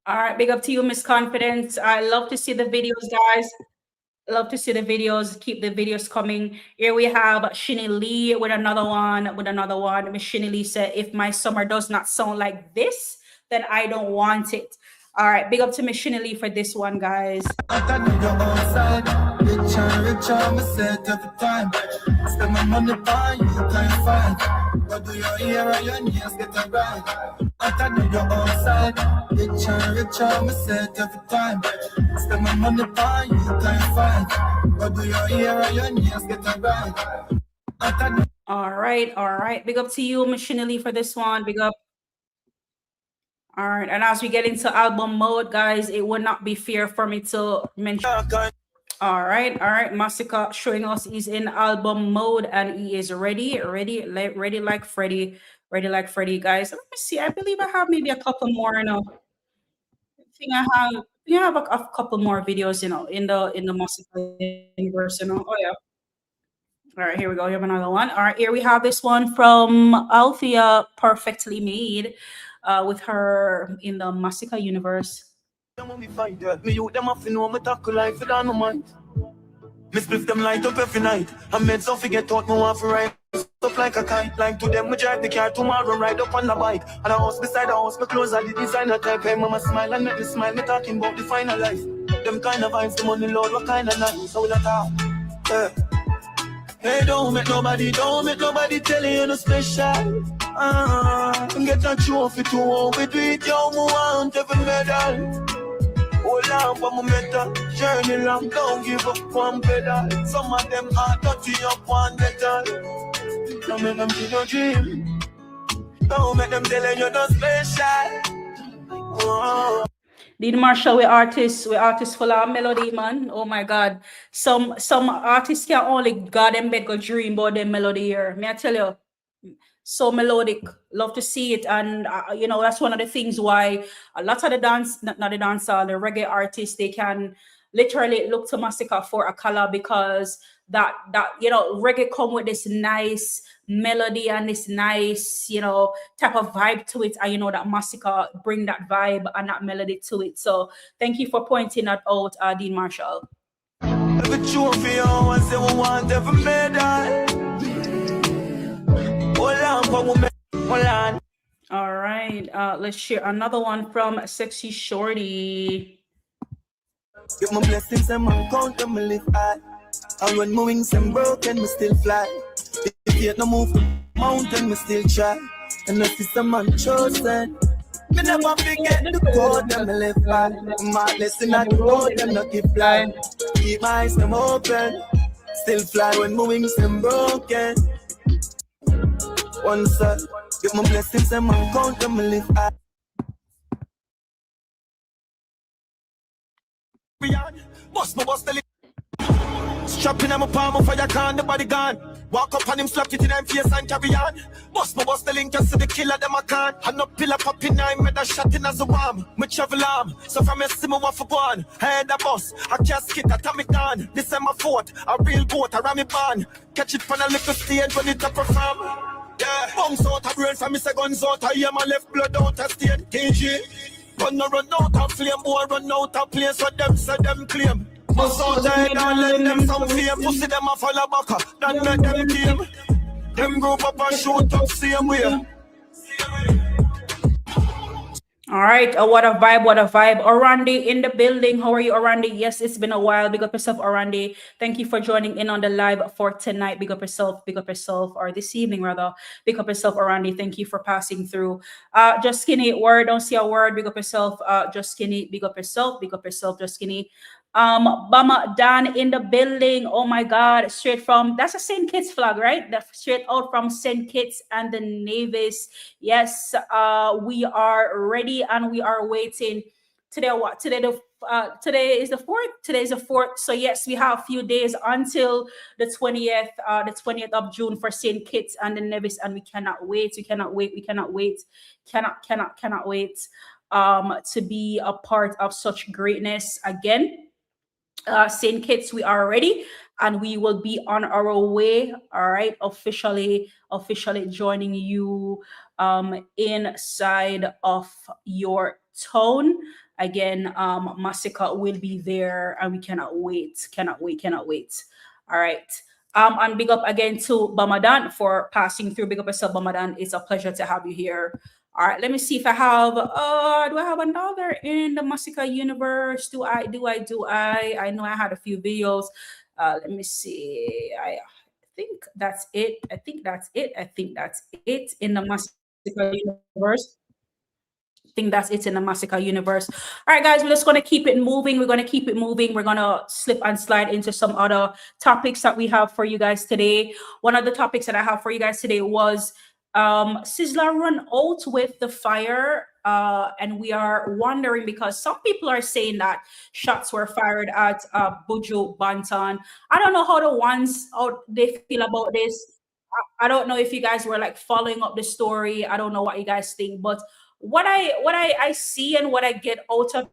All right, big up to you, Miss Confidence. I love to see the videos, guys. Love to see the videos. Keep the videos coming. Here we have Shinny Lee with another one. Miss Shinny Lee said, if my summer does not sound like this, then I don't want it. All right, big up to Miss Shinily for this one, guys. I need your outside. Rich on, me set every time. Spend my money by you, can't find. But do your ear and your nails get a right. I need your outside. Rich on, me set every time. Spend my money by you, can't find. But do your ear and your nails get a right. All right. Big up to you, Miss Shinily, for this one. Big up. All right, and as we get into album mode, guys, it would not be fair for me to mention. All right. Masicka showing us he's in album mode and he is ready like Freddy, guys. Let me see. I believe I have maybe a couple more. I think I have a couple more videos. In the Masicka universe. Oh yeah. All right, here we go. We have another one. All right, here we have this one from Althea, Perfectly Made, with her in the Masicka universe. Me split them light up every night. I made so forget what me want for ride up like a kite. Like to them, we drive the car tomorrow, ride up on the bike. And a house beside the house, me clothes are the designer type. Hey, mama smile and make me smile. Me talking about the final life. Them kind of vibes, the money load, what kind of night? So we not talk. Hey, don't make nobody tell you no special. Get a trophy to what we do it, yo, me want every medal. Hold on for my mental journey long, don't give up one pedal. Some of them are dirty up one metal. Don't make them see your dream. Don't make them tell you no special. Oh. Dean Marshall, we artists full of melody, man. Oh my God. Some artists can only God and bed go dream about their melody here. May I tell you? So melodic, love to see it, and that's one of the things why a lot of the the reggae artists, they can literally look to Masicka for a color, because that reggae come with this nice melody and this nice type of vibe to it, and that Masicka bring that vibe and that melody to it. So thank you for pointing that out, Dean Marshall. Every trophy I say we want every medal. All right, let's share another one from Sexy Shorty. Give my blessings and my count and my live high. And when my wings and broken, me still fly. If you no move the mountain, me still try. And if it's a man chosen, me never forget the code and me live by. My blessing at the road and not keep flying. Keep my eyes them open, still fly when my wings and broken. One side, give my blessings and my count and my live high. Bust the strapping on my palm of fire can, the body gone. Walk up on him, slap it in them face and carry on. Bust the link and see the killer them I can. And no pillar popping nine, made a shot in as a worm. Me travel arm, so from a simmer one for one. Head a bus, a casket, a atomic gun. This is my fort, a real boat, a rammy ban. Catch it from a little stage when it a perform. Yeah, bounce out a brain from me, say guns out. I hear my left blood out a state. KG, run out of flame, boy, run out of place. So them claim. Bust out the head and let them some fame. Pussy them a follow back, then let them game. Them group up and shoot up same way. All right, what a vibe. Orandi in the building. How are you, Orandi? Yes, it's been a while. Big up yourself, Orandi. Thank you for joining in on the live for tonight. Big up yourself, or this evening rather. Big up yourself, Orandi. Thank you for passing through. Just Skinny, word, don't see a word. Big up yourself, Just Skinny. Big up yourself, Just Skinny. Bama Dan in the building. Oh my God, straight from, that's a St. Kitts flag, right? That's straight out from St. Kitts and the Nevis. Yes, we are ready and we are waiting. Today is the 4th. Today is the 4th. So yes, we have a few days until the 20th of June for St. Kitts and the Nevis, and we cannot wait. Cannot wait to be a part of such greatness again. St. Kitts, we are ready and we will be on our way. All right, officially joining you inside of your town again. Masicka will be there and we cannot wait. All right, and big up again to Bamadan for passing through. Big up yourself, Bamadan. It's a pleasure to have you here All right, let me see if I have. Do I have another in the Masicka universe? Do I? I know I had a few videos. Let me see. I think that's it. I think that's it in the Masicka universe. I think that's it in the Masicka universe. All right, guys, we're just going to keep it moving. We're going to keep it moving. We're going to slip and slide into some other topics that we have for you guys today. One of the topics that I have for you guys today was Sizzla run out with the fire. And we are wondering because some people are saying that shots were fired at Buju Banton. I don't know how the ones out they feel about this. I don't know if you guys were like following up the story. I don't know what you guys think, but what I see and what I get out of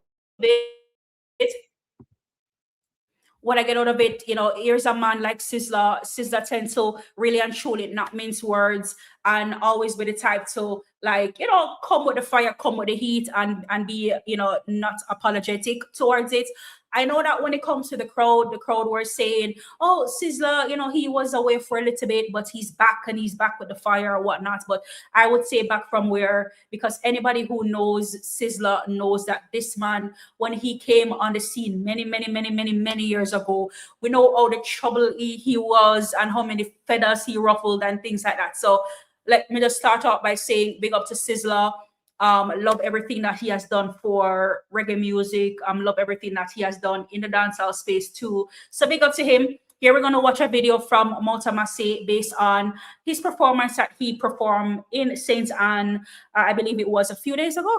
it, you know, here's a man like Sizzla tends to really and truly not mince words and always be the type to, like, you know, come with the fire, come with the heat, and be, you know, not apologetic towards it. I know that when it comes to the crowd were saying, oh, Sizzla, you know, he was away for a little bit, but he's back and he's back with the fire or whatnot. But I would say back from where, because anybody who knows Sizzla knows that this man, when he came on the scene many years ago, we know how the trouble he was and how many feathers he ruffled and things like that. So let me just start off by saying big up to Sizzla. Love everything that he has done for reggae music. Love everything that he has done in the dancehall space too. So big up to him. Here we're going to watch a video from Multamase based on his performance that he performed in St. Anne. I believe it was a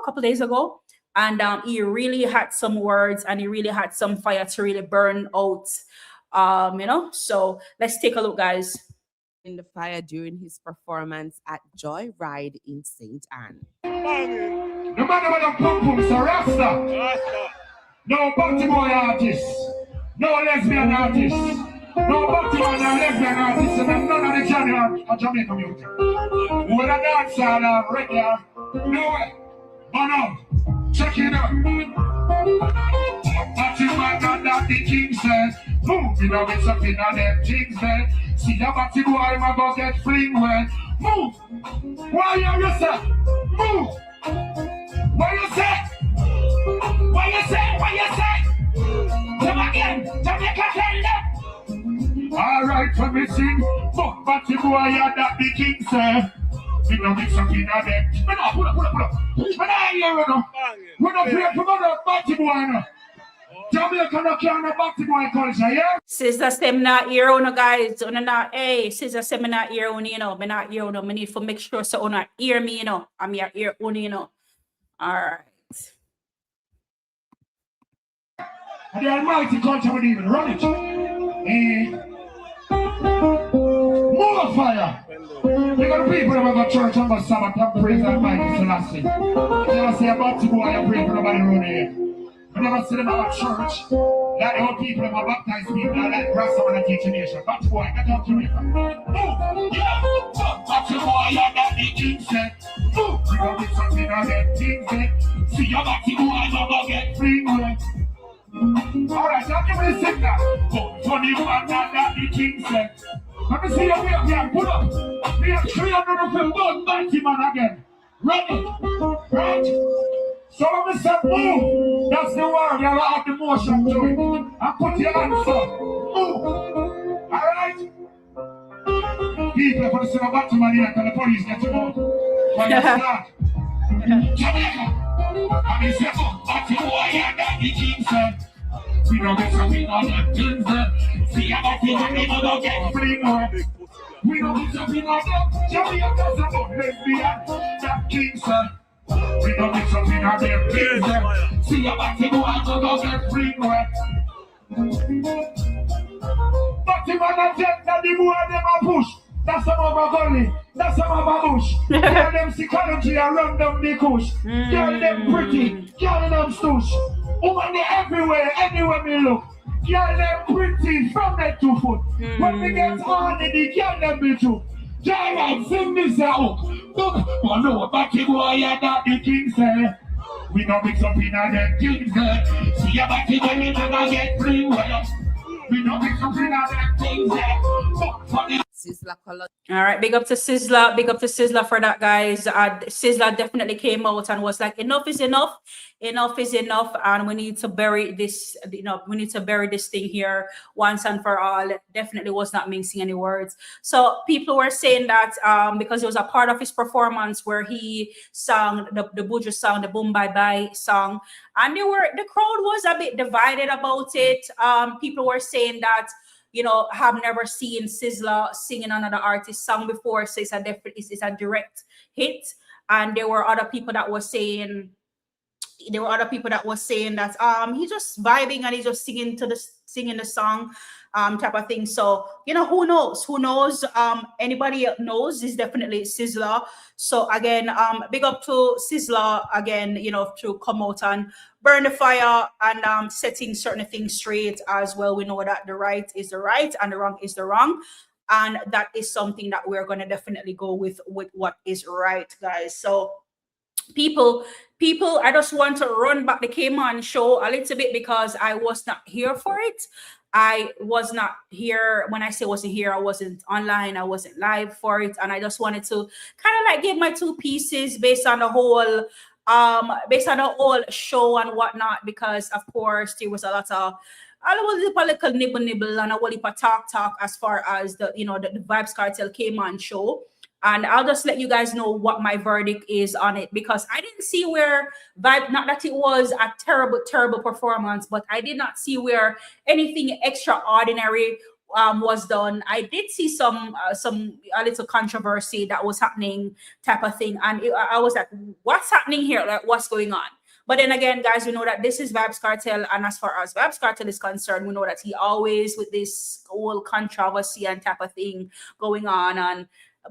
couple days ago. And he really had some words and he really had some fire to really burn out, you know. So let's take a look, guys. In the fire during his performance at Joy Ride in St. Anne. No matter what the pum-pums are Rasta. No Baltimore artist. No lesbian artist. No Baltimore lesbian artist. And none of the Jamaican music. When a dancer or reggae. No way. Oh no. Check it out. Baltimore that the king said. Move, you know, it's something on them things there. See your body boy, I'm about to get fling well. Move! Why you say? Move! What you say? What you say? What you say? Come again, Jamaica Kenya. Alright, when we sing, fuck body boy, and that the king say. We don't make something on them. Pull up. We not here, you know. We don't play for mother body boy, you know. Sister say me not hear you, guys. Una not, hey, sister say me not hear you, you know. Me not hear you. Me need to make sure so una hear me, you know. I'm here ear you, you know. All right. And the Almighty culture would even run it. More fire. We got people that go to church and go Sabbath and praise Almighty Selassie. You never say about to go and pray for nobody around here. We never see them at church. Like the old people that baptize people that like Rasta and teach a nation. But boy, get out to me. Move! Yeah! But boy, you're not the king said. Move! We don't get something on them things said. See your body boy, I'm gonna get free away. Alright, now give me the signal. But funny one, that the king said. Let me see your way up here. Put up. We have 300 people. Don't back him on again. Ready? Right? So when we say move, that's the word. You have the motion to it. And put your hands up. Move. Alright? People for the same Batman here and the police get you out. When you start. Jamaica. And he said, oh, that's the way and that the king said. We don't get something on that things there. See about the one we don't get free more. We don't get something on that. Jamaica's about lesbian. That king said. We don't get something on them things there. See about the one we don't get free more. But the man that jet that the boy them a push. That's some of a gully. That's some of a bush. Girl them psychology and run down the kush. Girl them pretty. Girl them stoosh. Woman they everywhere, anywhere we look. Girl them pretty from head to foot. When we get on the girl them be true. Girl sing this hook. Look, but no, batty boy and that the king say. We don't mix up in a them things there. See a batty boy we never get free well. We don't mix up in a them things there. Sizzla color. All right, big up to Sizzla, big up to Sizzla for that, guys. Sizzla definitely came out and was like, enough is enough, enough is enough, and we need to bury this. We need to bury this thing here once and for all. Definitely was not mincing any words. So people were saying that because it was a part of his performance where he sang the Buju song, the Boom Bye Bye song, and the crowd was a bit divided about it. People were saying that, have never seen Sizzla singing another artist's song before, so it's a direct hit. And there were other people that were saying that he's just vibing and he's just singing the song type of thing. So who knows? Anybody knows is definitely Sizzla. So again, big up to Sizzla again, to come out and burn the fire and setting certain things straight as well. We know that the right is the right and the wrong is the wrong, and that is something that we're going to definitely go with what is right, guys. So people, I just want to run back the Cayman show a little bit because I was not here for it. I was not here. When I say wasn't here, I wasn't online, I wasn't live for it, and I just wanted to kind of like give my two pieces based on the whole show and whatnot, because of course there was a little nibble and a whole heap of talk as far as the Vybz Kartel came on show. And I'll just let you guys know what my verdict is on it, because I didn't see where not that it was a terrible performance, but I did not see where anything extraordinary was done. I did see a little controversy that was happening type of thing. And I was like, what's happening here? Like, what's going on? But then again, guys, we know that this is Vybz Kartel, and as far as Vybz Kartel is concerned, we know that he always with this whole controversy and type of thing going on.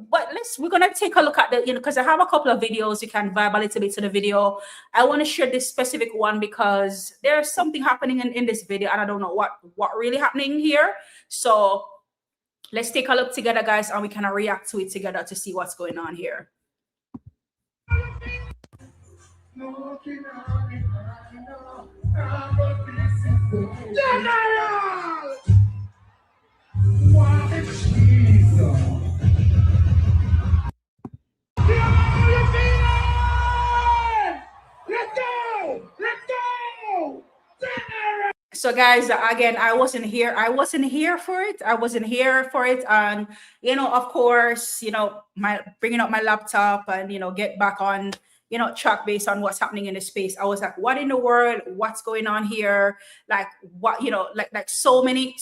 But we're gonna take a look at the, because I have a couple of videos. You can vibe a little bit to the video. I want to share this specific one because there's something happening in this video, and I don't know what really happening here. So let's take a look together, guys, and we can react to it together to see what's going on here. General! What is Jesus? So guys, again, I wasn't here for it. And of course, my bringing up my laptop and get back on track based on what's happening in the space. I was like, what in the world? What's going on here? Like what, like so many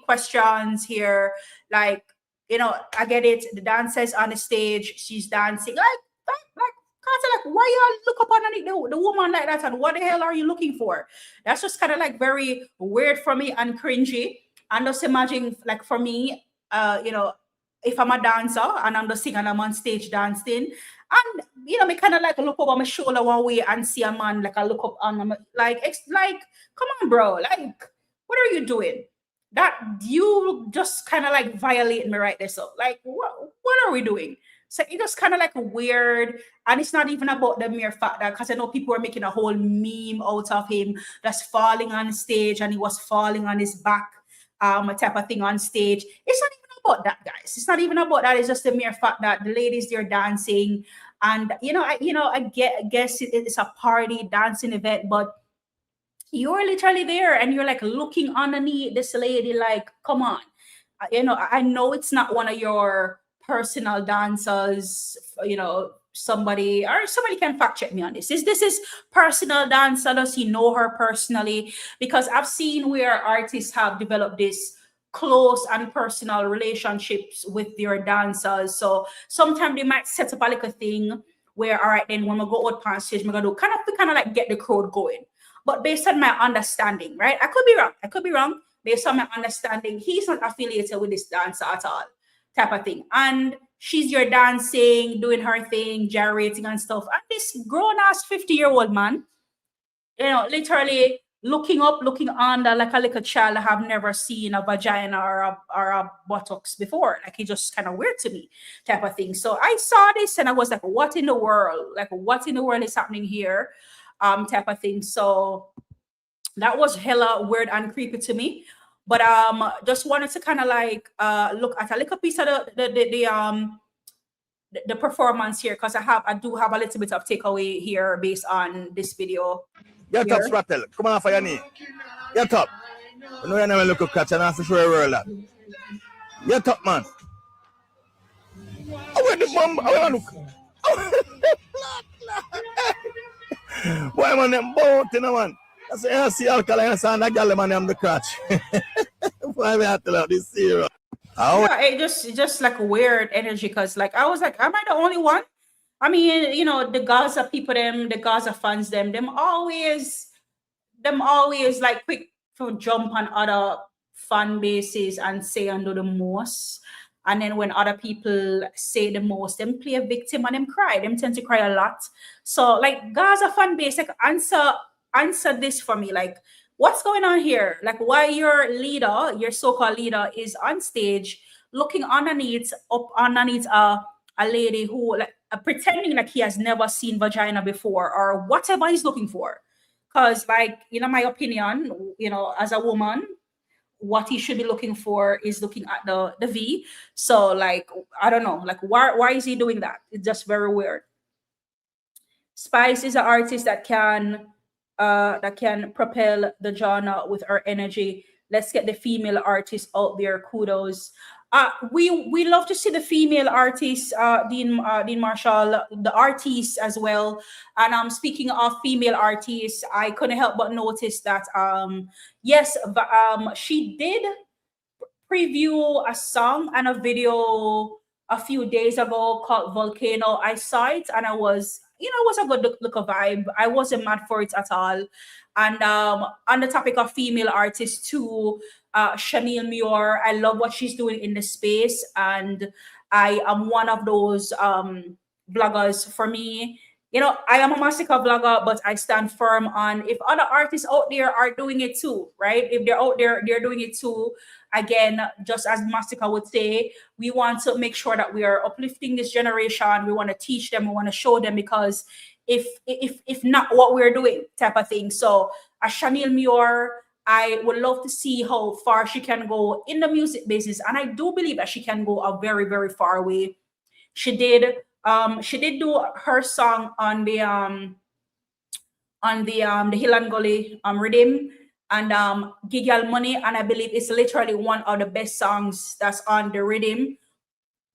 questions here. Like, I get it. The dancer's on the stage, she's dancing like why y'all look up on the woman like that, and what the hell are you looking for? That's just kind of like very weird for me and cringy. And just imagine, like, for me, if I'm a dancer and I'm just singing and I'm on stage dancing, and me kind of like look over my shoulder one way and see a man, like I look up on him, like it's like, come on, bro, like what are you doing? That you just kind of like violating me right there. So like, what are we doing? So it just kind of like weird. And it's not even about the mere fact that, because I know people were making a whole meme out of him that's falling on stage and he was falling on his back, type of thing on stage. It's not even about that, guys. It's not even about that. It's just the mere fact that the ladies, they're dancing. And, I guess it's a party dancing event, but you're literally there and you're like looking underneath this lady, like, come on. I know it's not one of your personal dancers, somebody can fact check me on this. This is personal dancer. Does he know her personally? Because I've seen where artists have developed this close and personal relationships with their dancers. So sometimes they might set up a little thing where, all right, then when we go out on stage, we're gonna do kind of like get the crowd going. But based on my understanding, right? I could be wrong. Based on my understanding, he's not affiliated with this dancer at all, type of thing. And she's your dancing, doing her thing, gyrating and stuff. And this grown-ass 50-year-old man, literally looking up, looking under like a little child. I have never seen a vagina or a buttocks before. Like, it just kind of weird to me, type of thing. So I saw this and I was like, what in the world? Like, what in the world is happening here? Type of thing. So that was hella weird and creepy to me. But just wanted to kind of like look at a little piece of the performance here, because I do have a little bit of takeaway here based on this video. Get up, Sprattel. Come on for your knee. Get up. You know you never look at catch and I have to show you where that. Get up, man. Oh, where the bomb? I look. Why man them boat, you know, man? I say I see alkaline and that gal man I'm the catch. Why me have to tell this serious? Yeah, it just like weird energy, because like I was like, am I the only one? I mean, you know, the Gaza people, the Gaza fans, them always like quick to jump on other fan bases and say and do the most. And then when other people say the most, them play a victim and them cry. Them tend to cry a lot. So like Gaza fan base, like answer this for me. Like, what's going on here? Like, why your leader, your so-called leader, is on stage looking underneath a lady who like pretending like he has never seen vagina before or whatever he's looking for. Because like, you know, my opinion, you know, as a woman, what he should be looking for is looking at the V. So like, I don't know, like why is he doing that? It's just very weird. Spice is an artist that can propel the genre with her energy. Let's get the female artists out there. Kudos. We love to see the female artists, Dean Marshall, the artists as well. And speaking of female artists, I couldn't help but notice that yes, she did preview a song and a video a few days ago called Volcano. I saw it and I was, you know, it was a good look of vibe. I wasn't mad for it at all. And on the topic of female artists too, Chanel Muir, I love what she's doing in the space, and I am one of those bloggers. For me, you know, I am a Masicka blogger, but I stand firm on if other artists out there are doing it too, right? If they're out there, they're doing it too. Again, just as Masicka would say, we want to make sure that we are uplifting this generation. We want to teach them, we want to show them, because if not what we're doing type of thing. So as Chanel Muir, I would love to see how far she can go in the music business, and I do believe that she can go a very, very far way. She did do her song on the Hill and Gully rhythm and Gigal Money, and I believe it's literally one of the best songs that's on the rhythm.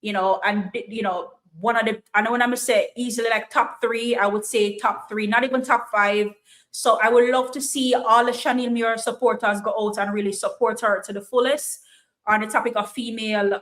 You know, and you know, one of the, I know when I'm gonna say easily like top 3, I would say top 3, not even top 5. So I would love to see all the Chanel Muir supporters go out and really support her to the fullest on the topic of female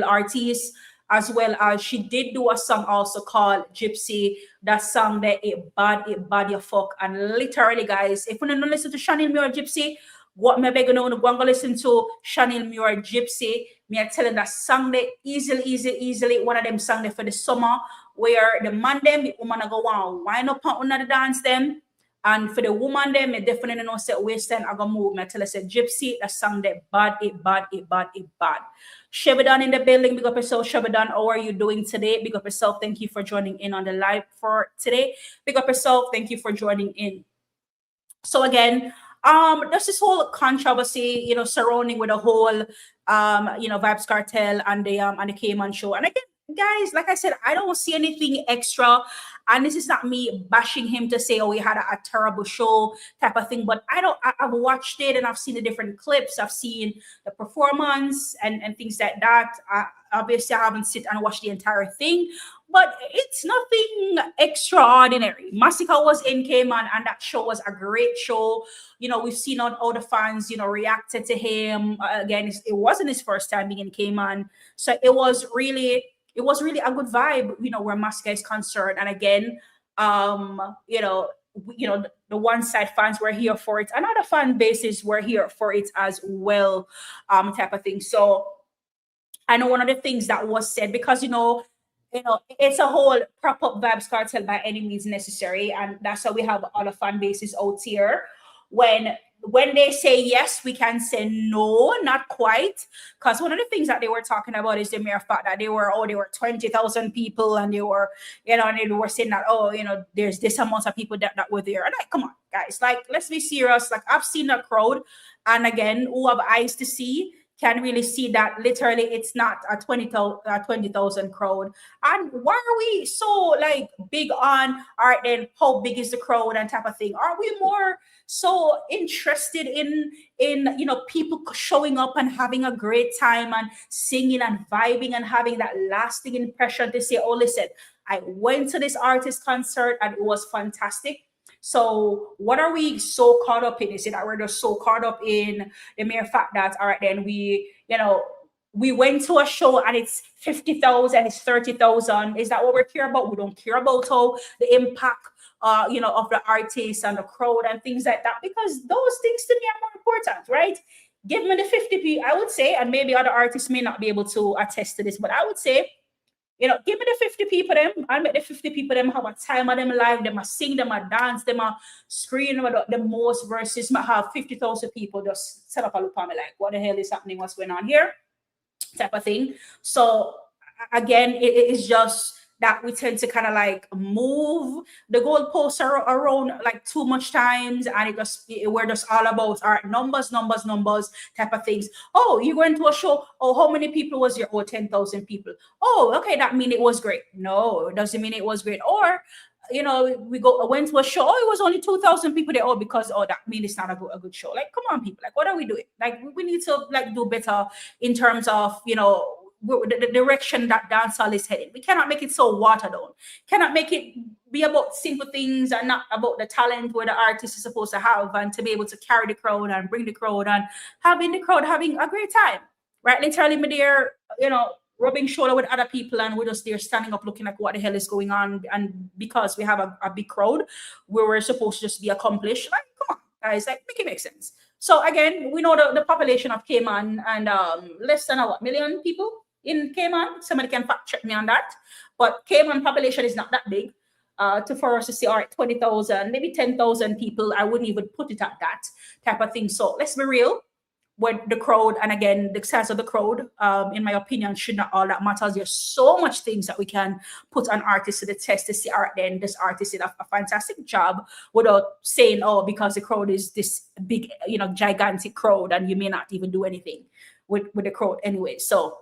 artists, as well as she did do a song also called Gypsy. That song that it bad you fuck. And literally, guys, if you don't listen to Chanel Muir Gypsy, what maybe gonna go listen to Chanel Muir Gypsy. Me I tell them that song that easily one of them song there for the summer, where the man them, the woman go on wind up on the dance them. And for the woman them, I definitely know say waist I go move. I tell her say Gypsy, that song that bad. Shebadan in the building, big up yourself. Shebadan, how are you doing today? Big up yourself. Thank you for joining in on the live for today. Big up yourself. Thank you for joining in. So again, there's this whole controversy, you know, surrounding with the whole, you know, Vybz Kartel and the Cayman show. And again, guys, like I said, I don't see anything extra, and this is not me bashing him to say, oh, we had a terrible show type of thing, but I've watched it and I've seen the different clips, I've seen the performance and things like that. Obviously I haven't sit and watched the entire thing, but it's nothing extraordinary. Masicka was in Cayman and that show was a great show. You know, we've seen all the fans, you know, reacted to him. Again, it wasn't his first time being in Cayman, so it was really a good vibe, you know, where Masicka is concerned. And again, you know, the one side fans were here for it, and other fan bases were here for it as well, type of thing. So I know one of the things that was said, because you know, it's a whole prop up Vybz Kartel by any means necessary, and that's how we have other fan bases out here. When they say yes, we can say no, not quite. Because one of the things that they were talking about is the mere fact that there were 20,000 people, and they were, you know, and they were saying that, oh, you know, there's this amount of people that were there. And like, come on, guys. Like, let's be serious. Like, I've seen a crowd, and again, who have eyes to see can really see that literally it's not a 20,000 crowd. And why are we so like big on, all right, then how big is the crowd and type of thing? Are we more so interested in people showing up and having a great time and singing and vibing and having that lasting impression to say, oh, listen, I went to this artist concert and it was fantastic. So what are we so caught up in? Is it that we're just so caught up in the mere fact that, all right, then we went to a show and it's 50,000, it's 30,000. Is that what we care about? We don't care about how the impact, of the artists and the crowd and things like that, because those things to me are more important, right? Give me the 50 people, I would say, and maybe other artists may not be able to attest to this, but I would say, give me the 50 people them, and make the 50 people them have a time of them live, them a sing, them a dance, them a scream the most versus have 50,000 people just set up a loop on me like, what the hell is happening? What's going on here? Type of thing. So again, it is just that we tend to kind of like move the goalposts around like too much times, and we're just all about our numbers type of things. Oh, you went to a show. Oh, how many people was there? Oh, 10,000 people. Oh, okay, that mean it was great. No, it doesn't mean it was great. Or went to a show. Oh, it was only 2,000 people there. Oh, because that means it's not a good show. Like, come on, people. Like, what are we doing? Like, we need to like do better in terms of the direction that dancehall is heading. We cannot make it so watered down. Cannot make it be about simple things and not about the talent where the artist is supposed to have and to be able to carry the crowd and bring the crowd and having the crowd having a great time. Right? Literally, me there, rubbing shoulder with other people, and we're just there standing up looking like what the hell is going on. And because we have a big crowd where we're supposed to just be accomplished, like, come on, guys, like, make it make sense. So again, we know the population of Cayman and less than a million people in Cayman. Somebody can fact check me on that. But Cayman population is not that big. For us to say, all right, 20,000, maybe 10,000 people, I wouldn't even put it at that type of thing. So let's be real. With the crowd, and again, the size of the crowd, in my opinion, should not all that matters. There's so much things that we can put an artist to the test to see, all right, then this artist did a fantastic job, without saying, oh, because the crowd is this big, gigantic crowd, and you may not even do anything with the crowd anyway. So,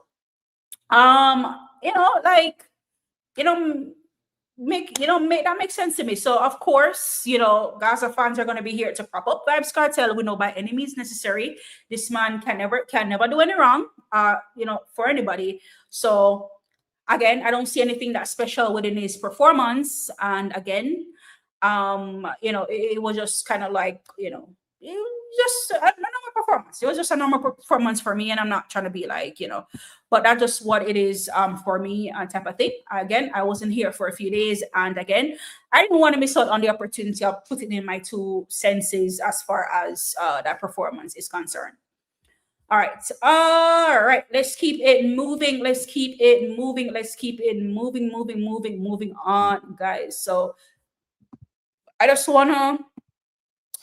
make that make sense to me. So of course, Gaza fans are going to be here to prop up Vybz Kartel. We know by any means necessary, this man can never do any wrong, for anybody. So again, I don't see anything that special within his performance. And again, it was just kind of like, it was just a normal performance. It was just a normal performance for me, and I'm not trying to be like, but that's just what it is for me, type of thing. Again, I wasn't here for a few days, and again, I didn't want to miss out on the opportunity of putting in my 2 senses as far as that performance is concerned. All right. Let's keep it moving. Moving on, guys. So I just want to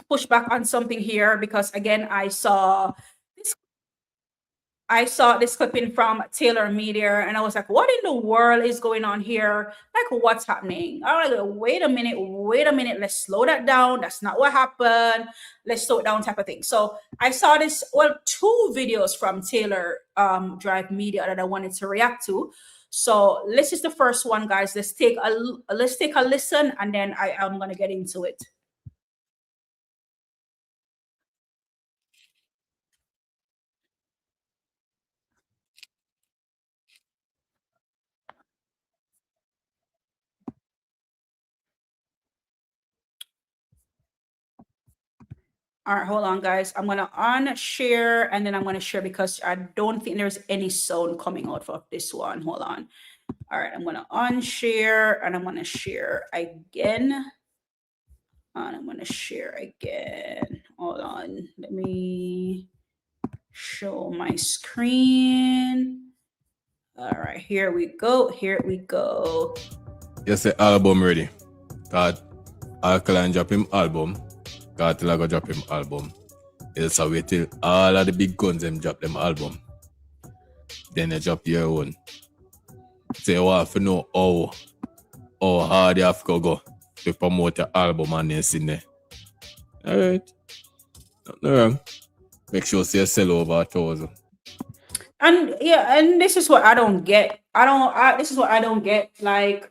push back on something here, because again, I saw this clipping from Taylor Media, and I was like, what in the world is going on here? Like, what's happening? I was like, wait a minute, let's slow that down. That's not what happened. Let's slow it down, type of thing. So I saw 2 videos from Taylor Drive Media that I wanted to react to. So this is the first one, guys. Let's take a listen, and then I am gonna get into it. All right, hold on, guys. I'm going to unshare, and then I'm going to share, because I don't think there's any sound coming out of this one. Hold on. All right, I'm going to unshare, and I'm going to share again. And I'm going to share again. Hold on. Let me show my screen. All right, here we go. You say album ready. Alkaline drop him album. Kartel go drop him album. Else I wait till all of the big guns them drop them album. Then you drop your own. So you have to know how hard you have to go to promote your album and then sing there. All right. Nothing wrong. Make sure you sell over 1,000. And yeah, and this is what I don't get. This is what I don't get. Like,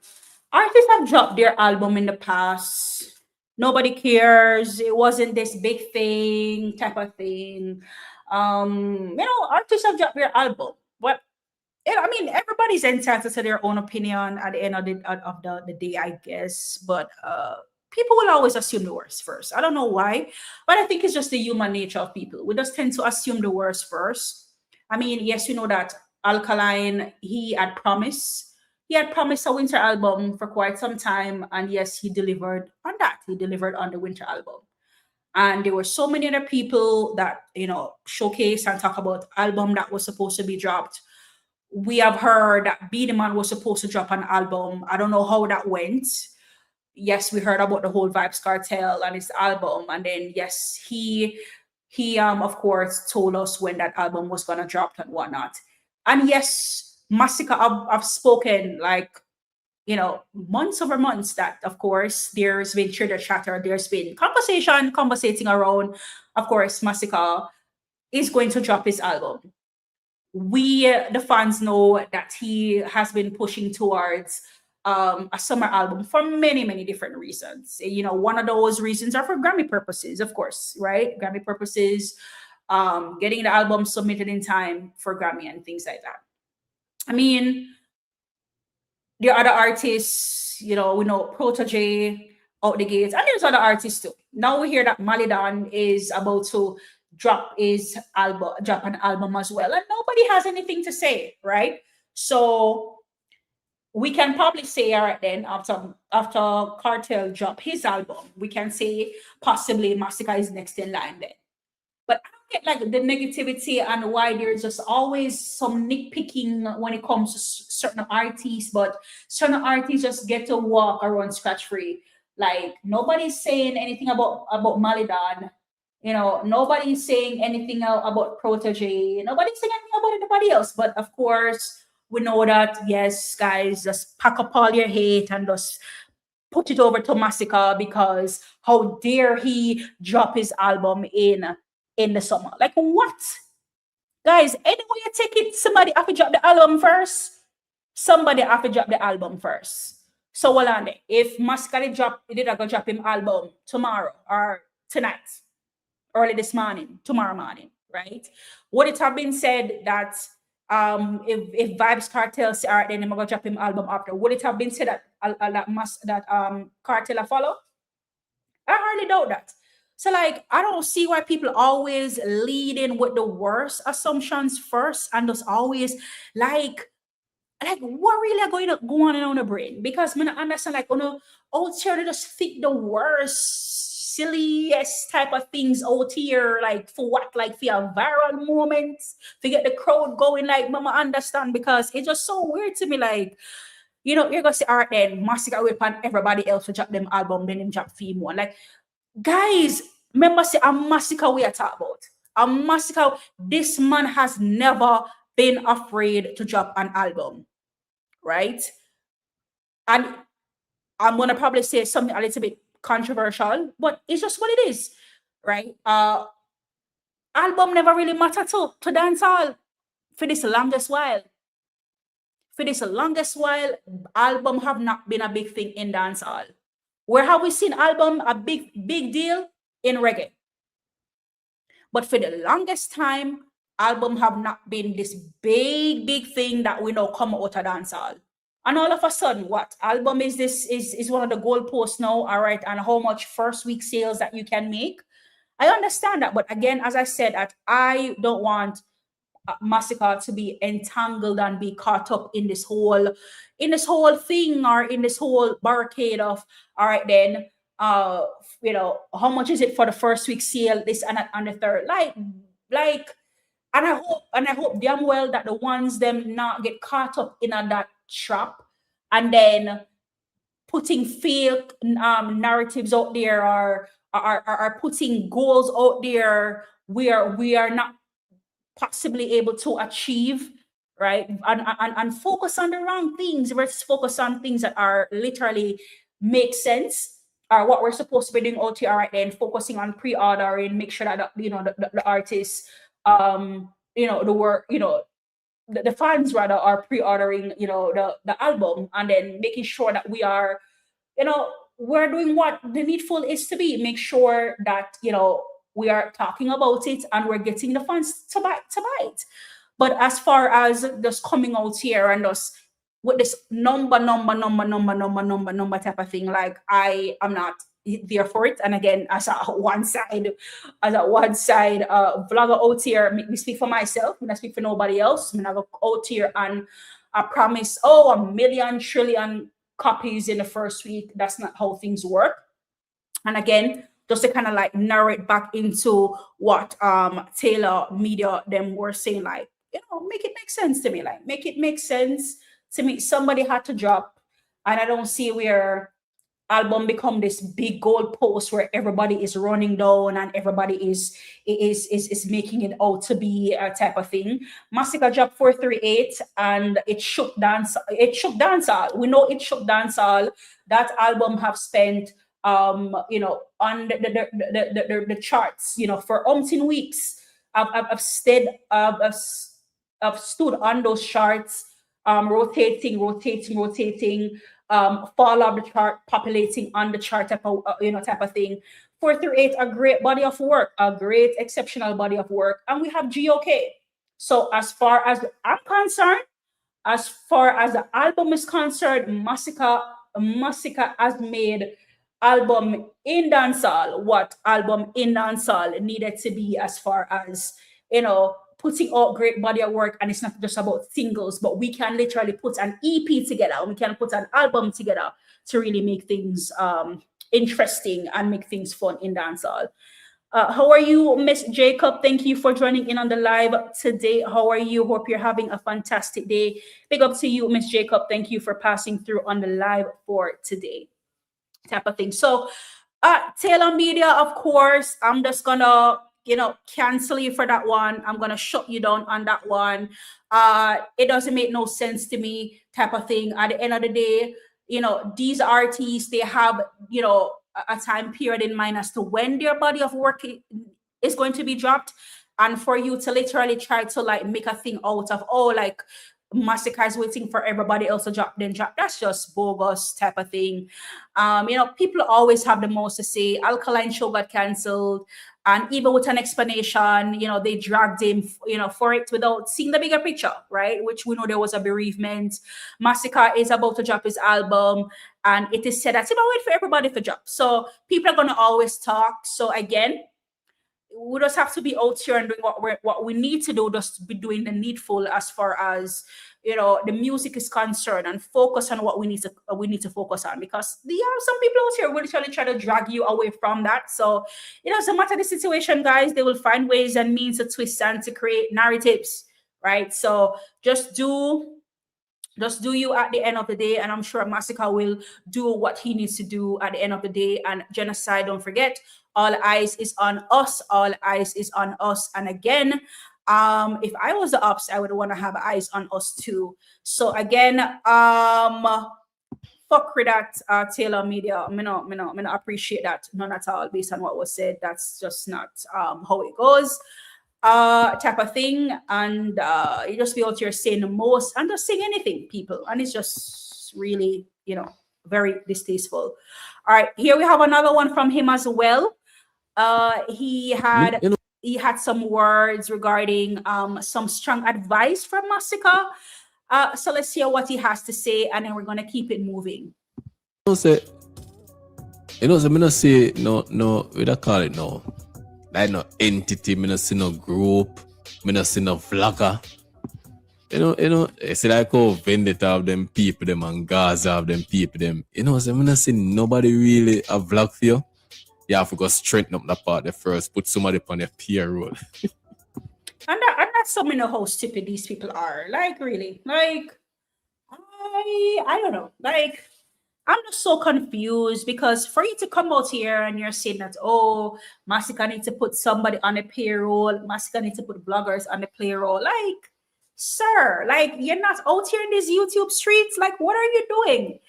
artists have dropped their album in the past. Nobody cares. It wasn't this big thing, type of thing. Artists have dropped their album. But I mean, everybody's entitled to their own opinion at the end of the day, I guess. But people will always assume the worst first. I don't know why, but I think it's just the human nature of people. We just tend to assume the worst first. I mean, yes, we know that Alkaline, he had promised a winter album for quite some time, and yes, he delivered on that. He delivered on the winter album. And there were so many other people that, showcase and talk about album that was supposed to be dropped. We have heard that Be The Man was supposed to drop an album. I don't know how that went. Yes, we heard about the whole Vibes Cartel and his album. And then, yes, he of course told us when that album was gonna drop and whatnot. And yes, Masicka have spoken like, months over months that of course there's been chitter chatter, there's been conversating around. Of course, Masicka is going to drop his album. We the fans know that he has been pushing towards a summer album for many different reasons. One of those reasons are for Grammy purposes, of course, right? Grammy purposes, getting the album submitted in time for Grammy and things like that. I mean, there are other artists, we know Protege out the gates, and there's other artists too. Now we hear that Malidan is about to drop an album as well, and nobody has anything to say, right? So we can probably say, all right, then after Cartel drop his album, we can say possibly Masicka is next in line then. But I don't get like the negativity and why there's just always some nitpicking when it comes to certain artists, but certain artists just get to walk around scratch free. Like nobody's saying anything about Malidan. Nobody's saying anything about Protege. Nobody's saying anything about anybody else. But of course, we know that, yes, guys, just pack up all your hate and just put it over to Masicka because how dare he drop his album in the summer? Like, what? Guys, anyway you take it, somebody have to drop the album first. Somebody have to drop the album first. So, well, on there. If Masicka did I go drop him album tomorrow or tonight, early this morning, tomorrow morning, right? Would it have been said that if Vibes Cartel say, all right, then I'm gonna drop him album after, would it have been said that Cartel follow? I hardly doubt that. So like, I don't see why people always lead in with the worst assumptions first and just always like what really going to go on the brain? Because I understand like out here they just think the worst silliest type of things out here, like for what? Like for a viral moment, to get the crowd going, like mama understand, because it's just so weird to me, like, you're gonna say, all right then, Masicka whip on everybody else to drop them album, then him drop theme one. Like, guys, remember say a Masicka we are talking about. A Masicka, this man has never been afraid to drop an album, right? And I'm gonna probably say something a little bit controversial, but it's just what it is, right? Album never really mattered to dancehall for this longest while. For this longest while, album have not been a big thing in dancehall. Where have we seen album a big deal? In reggae. But for the longest time, album have not been this big thing that we know come out of dancehall. And all of a sudden, what album is this? Is one of the goalposts now, all right? And how much first week sales that you can make? I understand that, but again, as I said, that I don't want Masicka to be entangled and be caught up in this whole thing, or in this whole barricade of, all right, then, how much is it for the first week sale? This and the third, like. And I hope damn well that the ones them not get caught up in that trap and then putting fake narratives out there, or are putting goals out there where we are not possibly able to achieve, right? And focus on the wrong things versus focus on things that are literally make sense or what we're supposed to be doing out here right then, focusing on pre-ordering, make sure that the artists, the work, the fans rather are pre-ordering, the album, and then making sure that we are, we're doing what the needful is to be. Make sure that we are talking about it and we're getting the fans to buy it. But as far as just coming out here and just with this number type of thing, like I am not there for it. And again, as a one side vlogger out here, make me speak for myself, I'm not speak for nobody else. I'm not go out here and I promise 1 million trillion copies in the first week. That's not how things work. And again, just to kind of like narrow it back into what Taylor Media them were saying, like, make it make sense to me. Like, make it make sense to me. Somebody had to drop, and I don't see where album become this big goal post where everybody is running down and everybody is making it out to be a type of thing. Masicka dropped 438 and it shook dancehall. We know it shook dancehall. That album have spent on the charts, for umpteen weeks. I've stood on those charts, rotating, fall off the chart, populating on the chart type of thing. 438, a great body of work, a great exceptional body of work, and we have GOK. So as far as I'm concerned, as far as the album is concerned, Masicka has made album in dancehall what album in dancehall needed to be, as far as putting out great body of work. And it's not just about singles, but we can literally put an EP together, we can put an album together to really make things interesting and make things fun in dancehall. How are you, Miss Jacob? Thank you for joining in on the live today. How are you? Hope you're having a fantastic day. Big up to you, Miss Jacob. Thank you for passing through on the live for today, type of thing. So Taylor Media, of course, I'm just gonna cancel you for that one. I'm gonna shut you down on that one. It doesn't make no sense to me, type of thing. At the end of the day, these artists, they have a time period in mind as to when their body of work is going to be dropped, and for you to literally try to like make a thing out of like Masicka is waiting for everybody else to drop, that's just bogus type of thing. People always have the most to say. Alkaline show got cancelled, and even with an explanation, they dragged him for it without seeing the bigger picture, right? Which we know there was a bereavement. Masicka is about to drop his album, and it is said that he's wait for everybody to drop. So people are gonna always talk. So again, we just have to be out here and doing what we need to do, just be doing the needful as far as the music is concerned, and focus on what we need to focus on, because there are some people out here will literally try to drag you away from that. So it doesn't matter the situation, guys, they will find ways and means to twist and to create narratives, right? So just do you at the end of the day, and I'm sure Masicka will do what he needs to do at the end of the day. And genocide, don't forget, all eyes is on us. All eyes is on us. And again, if I was the ops, I would want to have eyes on us too. So again, fuck with that, Taylor Media. Me not appreciate that, none at all, based on what was said. That's just not how it goes. Type of thing. And you just be out here saying the most and just saying anything, people, and it's just really very distasteful. All right, here we have another one from him as well. He had some words regarding some strong advice from Masicka. So let's hear what he has to say, and then we're gonna keep it moving. Me not say no, we don't call it no. Like no entity, me not see no group, me not see no vlogger. It's like Vendetta of them people, them, and Gaza of them people, them. So me not see nobody really a vlog for you. You have to go straighten up that part first, put somebody on their payroll. And that's so many how stupid these people are. Like, really, like, I don't know. Like, I'm just so confused, because for you to come out here and you're saying that, Masicka need to put somebody on the payroll, Masicka need to put bloggers on the payroll. Like, sir, like, you're not out here in these YouTube streets. Like, what are you doing?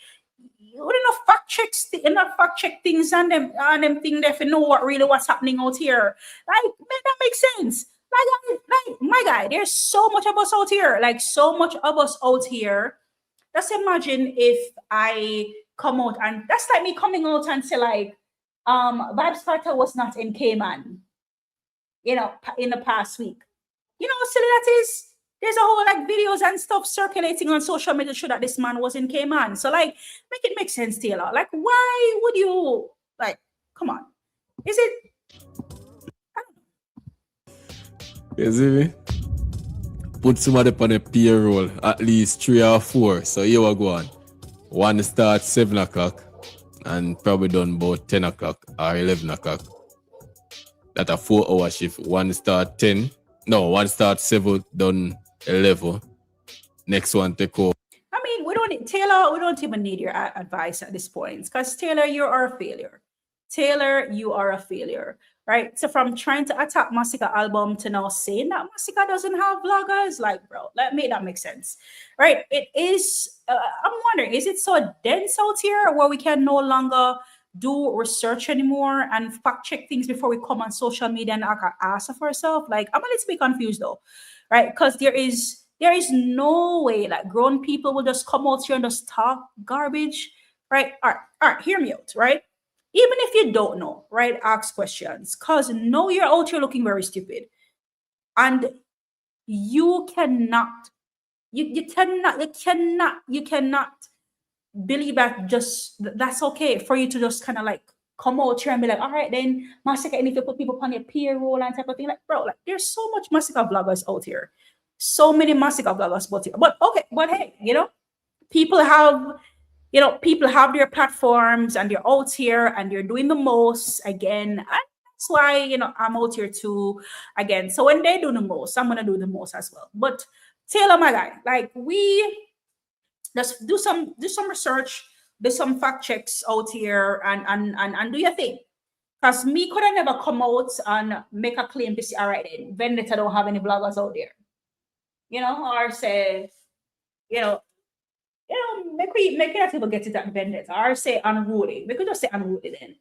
enough fact check things and them thing there if you know what's happening out here. Like, man, that makes sense. Like my guy, there's so much of us out here. Like so much of us out here. Just imagine if I come out and that's like me coming out and say like Vibes Cartel was not in Cayman, in the past week. You know how silly that is? There's a whole like videos and stuff circulating on social media to show that this man was in Cayman. So like make it make sense, Taylor. Like, why would you like come on? Is it You see me? Put somebody on a payroll, at least 3 or 4. So here we go on. One start 7 o'clock and probably done about 10 o'clock or 11 o'clock. That's a 4-hour shift. One start 10. No, one start 7, done 11. Next one take over. I mean, we don't even need your advice at this point. Because Taylor, you are a failure. Taylor, you are a failure. Right? So from trying to attack Masicka album to now saying that Masicka doesn't have vloggers, like, bro, make that make sense. Right? It is, I'm wondering, is it so dense out here where we can no longer do research anymore and fact check things before we come on social media and ask for ourselves? Like, I'm a little bit confused though, right? Because there is no way that grown people will just come out here and just talk garbage, right? All right, hear me out, right? Even if you don't know, right? Ask questions, because no, you're out here looking very stupid, and you cannot believe that that's okay for you to just kind of like come out here and be like, all right, then Masicka, and if you put people on your payroll and type of thing, like, bro, like there's so much Masicka vloggers out here, so many Masicka vloggers out here. But okay, but hey, people have their platforms and they're out here and they're doing the most again. And that's why, I'm out here too again. So when they do the most, I'm going to do the most as well. But Taylor, my guy, like we just do some research, do some fact checks out here and do your thing. Because me could have never come out and make a claim to say, all right, then Vendetta don't have any bloggers out there. Or say, make that people get it at Vendetta or say unruly. We could just say unruly then.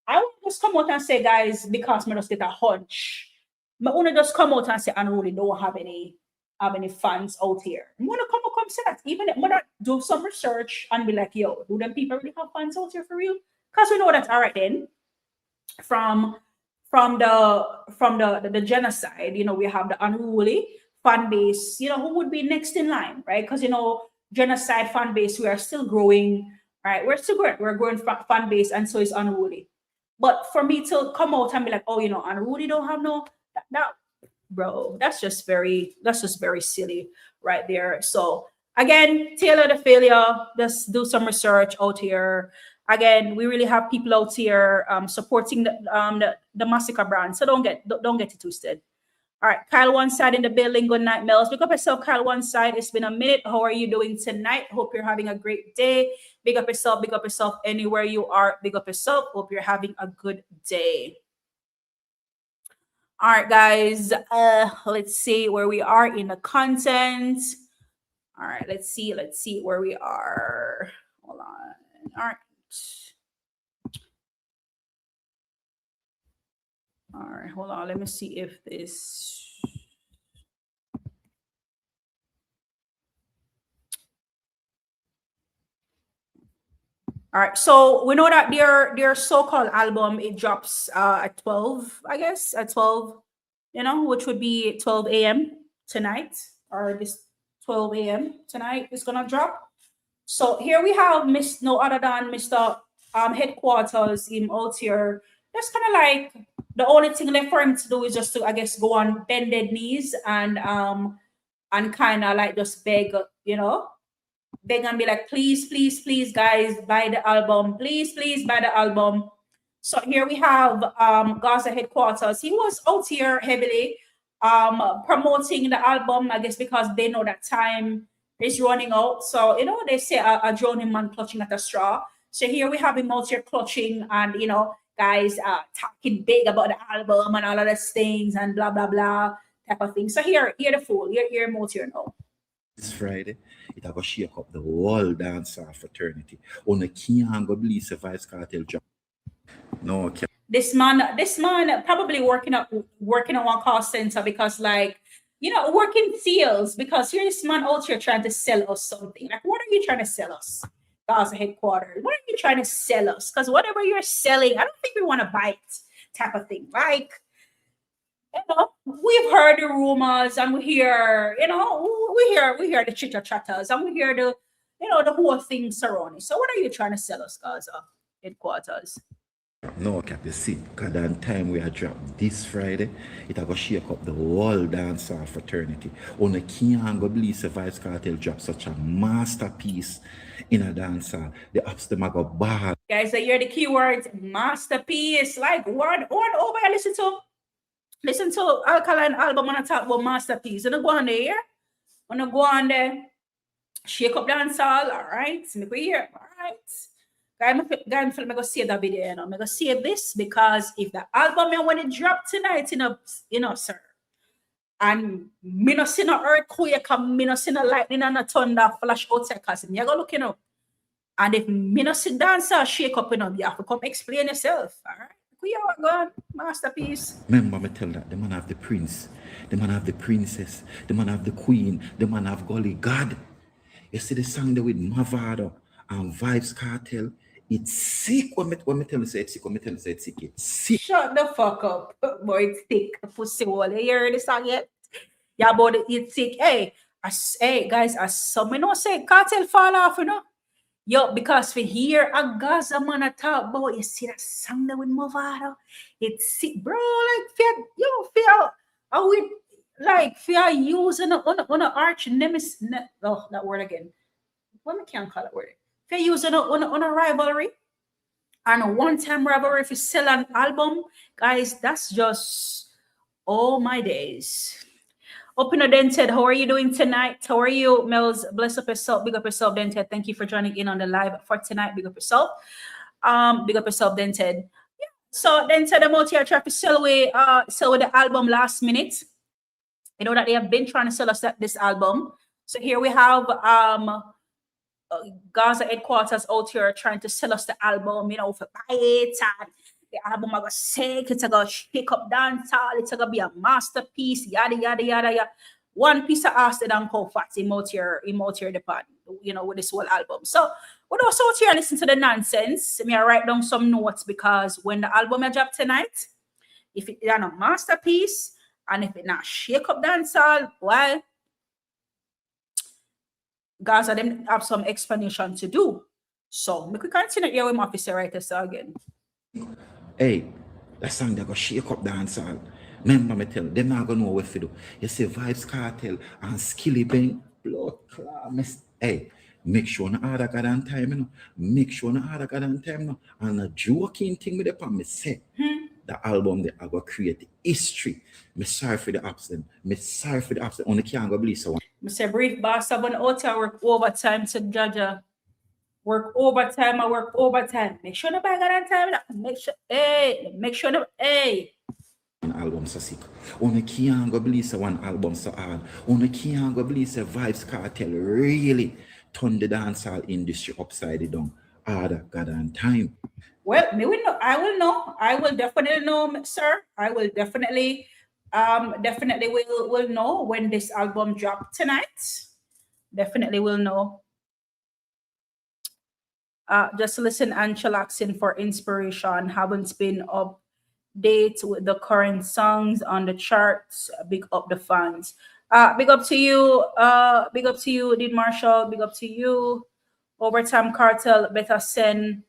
I won't just come out and say, guys, because I just get a hunch. I want to just come out and say unruly don't have any fans out here. I'm gonna come say that. Even if I'm gonna do some research and be like, yo, do them people really have fans out here for real? Because we know that all right then. From the genocide, we have the unruly fan base, who would be next in line, right? Because genocide fan base, we are still growing, right? We're still growing. We're growing fan base, and so is unruly. But for me to come out and be like, oh, unruly don't have that, bro, that's just very silly right there. So again, Taylor the failure, just do some research out here. Again, we really have people out here supporting the Masicka brand. So don't get it twisted. All right, Kyle One Side in the building. Good night, Mellz. Pick up yourself, Kyle One Side. It's been a minute. How are you doing tonight? Hope you're having a great day. Big up yourself anywhere you are. Big up yourself. Hope you're having a good day. All right, guys. Let's see where we are in the content. All right, let's see where we are. Hold on. All right. All right, hold on. Let me see if this. All right, so we know that their so-called album, it drops at 12, I guess, at 12, which would be 12 a.m. tonight, or this 12 a.m. tonight is gonna drop. So here we have no other than Mr. Headquarters him out here. That's kind of like the only thing left for him to do is just to, I guess, go on bended knees and kind of like just beg, beg and be like, please, guys, buy the album. Please, buy the album. So here we have Gaza Headquarters. He was out here heavily promoting the album, I guess, because they know that time is running out. So, they say a drowning man clutching at a straw. So here we have him out here clutching and, guys talking big about the album and all of those things and blah, blah, blah type of thing. So here the fool. You're out here now. It's Friday. it a go shake up the whole dancehall fraternity. On a can't go believe the Vibes Cartel drop. No, okay. This man probably working at one call center because, like, working sales, because here this man out here trying to sell us something. Like, what are you trying to sell us? Gaza headquarters. What are you trying to sell us? Because whatever you're selling, I don't think we want to buy it, type of thing. Like, we've heard the rumors and we hear, we hear the chitter chatters and we hear the, the whole thing surrounding. So what are you trying to sell us, Gaza headquarters? No, Cap, you see, because on time we are dropped this Friday, it a go shake up the whole dancehall fraternity. On a can't go believe the Vibes Cartel drop such a masterpiece in a dancehall. The ups them a go bad. Guys, I hear the keywords masterpiece. Like, one over here, listen to Alkaline album and I talk about masterpiece. You know, go on there. When I go on there, shake up dancehall, all right? Make we hear, all right? I'm going to save that video, I'm going to save this because if the album when it drop tonight, sir, and me no see no earthquake, and me no see no lightning and no thunder flash outside, because me go looking up. And if me no see dancer shake up, you have to come explain yourself, all right? We are going masterpiece. Remember me tell that the man have the prince, the man have the princess, the man have the queen, the man have Golly God. You see the song there with Mavado and Vibes Cartel. It's sick. When me tell you say it's sick, it's sick. It's sick. Shut the fuck up, boy. It's sick. Pussy wall. You heard the song yet? Yeah, but it's sick. Hey, guys, as some say, cartel fall off, Yo, because we hear a Gaza man a talk about, you see that song there with Movado? It's sick, bro. Like, fear using on a arch nemesis. Oh, that word again. What I can't call that word. If you're using on a rivalry and a one-time rivalry, if you sell an album, guys, that's just all my days. Open Dented, how are you doing tonight? How are you, Mellz? Bless up yourself, big up yourself, Dented. Thank you for joining in on the live for tonight. Big up yourself. Big up yourself, Dented. Yeah. So Dented, I'm out here trying to sell away the album last minute. You know that they have been trying to sell us this album. So here we have Gaza headquarters out here trying to sell us the album, for buy it, and the album are gonna sick, it's gonna shake up dancehall, it's gonna be a masterpiece, yada yada yada yada. One piece of ass that Uncle Fats him out here depart, with this whole album. So we don't out here listen to the nonsense. I write down some notes because when the album drop tonight, if it's not a masterpiece and if it not shake up dancehall, well, Gaza them have some explanation to do. So we could continue here with my officer right this again. Hey, that song they go shake up dancehall. Remember me tell them not gonna know what to do. You see Vibes Cartel and Skilly Bang, blood clot. Hey, make sure no other God on time, Make sure no other God on time, And a joking thing with the pan me say. The album they are gonna create history. Me sorry for the absent. Only can't go believe so. I say brief boss of an auto work overtime to Jaja. Work overtime. Make sure nobody got on time. Make sure One album so sick. Only can't go believe so one album so hard. Only can't go believe so Vibes Cartel really turned the dancehall industry upside down. Harder God on time. Well, me will know. I will know. I will definitely know, sir. I will definitely will know when this album dropped tonight. Definitely will know. Just listen and chillaxing for inspiration. Haven't been update with the current songs on the charts. Big up the fans. Big up to you. Big up to you, Did Marshall. Big up to you. Overtime Cartel. Better send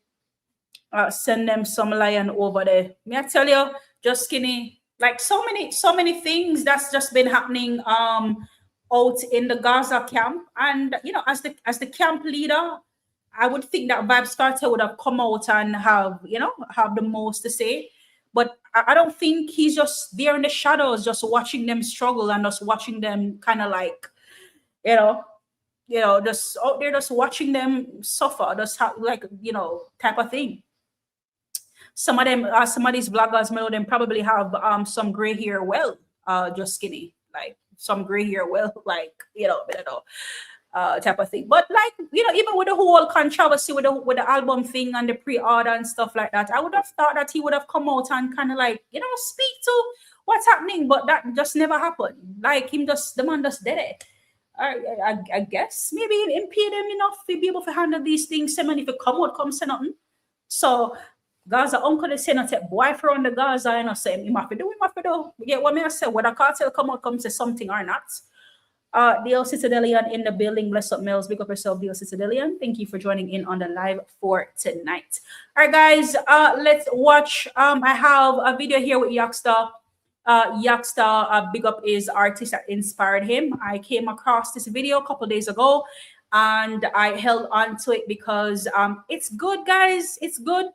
them some lion over there. May I tell you, just skinny. Like so many things that's just been happening out in the Gaza camp. And as the camp leader, I would think that Vibes Cartel would have come out and have the most to say. But I don't think he's just there in the shadows, just watching them struggle and just watching them kind of like, just out there, just watching them suffer, just type of thing. Some of them, some of these bloggers, them probably have some gray hair, just skinny, like some gray hair, I don't know. type of thing. But like, you know, even with the whole controversy with the album thing and the pre-order and stuff like that, I would have thought that he would have come out and kind of like, you know, speak to what's happening, but that just never happened. Like the man just did it. I guess maybe it impeded him enough to be able to handle these things. Say, man, if you come out, come say nothing. So Gaza uncle is saying not take boy for on the Gaza and I say him have to do. You get what me I say? Whether cartel come out, come say something or not. DL Citadelian in the building. Bless up, Mellz. Big up yourself, DL Citadelian. Thank you for joining in on the live for tonight. All right, guys. Let's watch. I have a video here with Youngster. Big up is artist that inspired him. I came across this video a couple days ago, and I held on to it because it's good, guys. It's good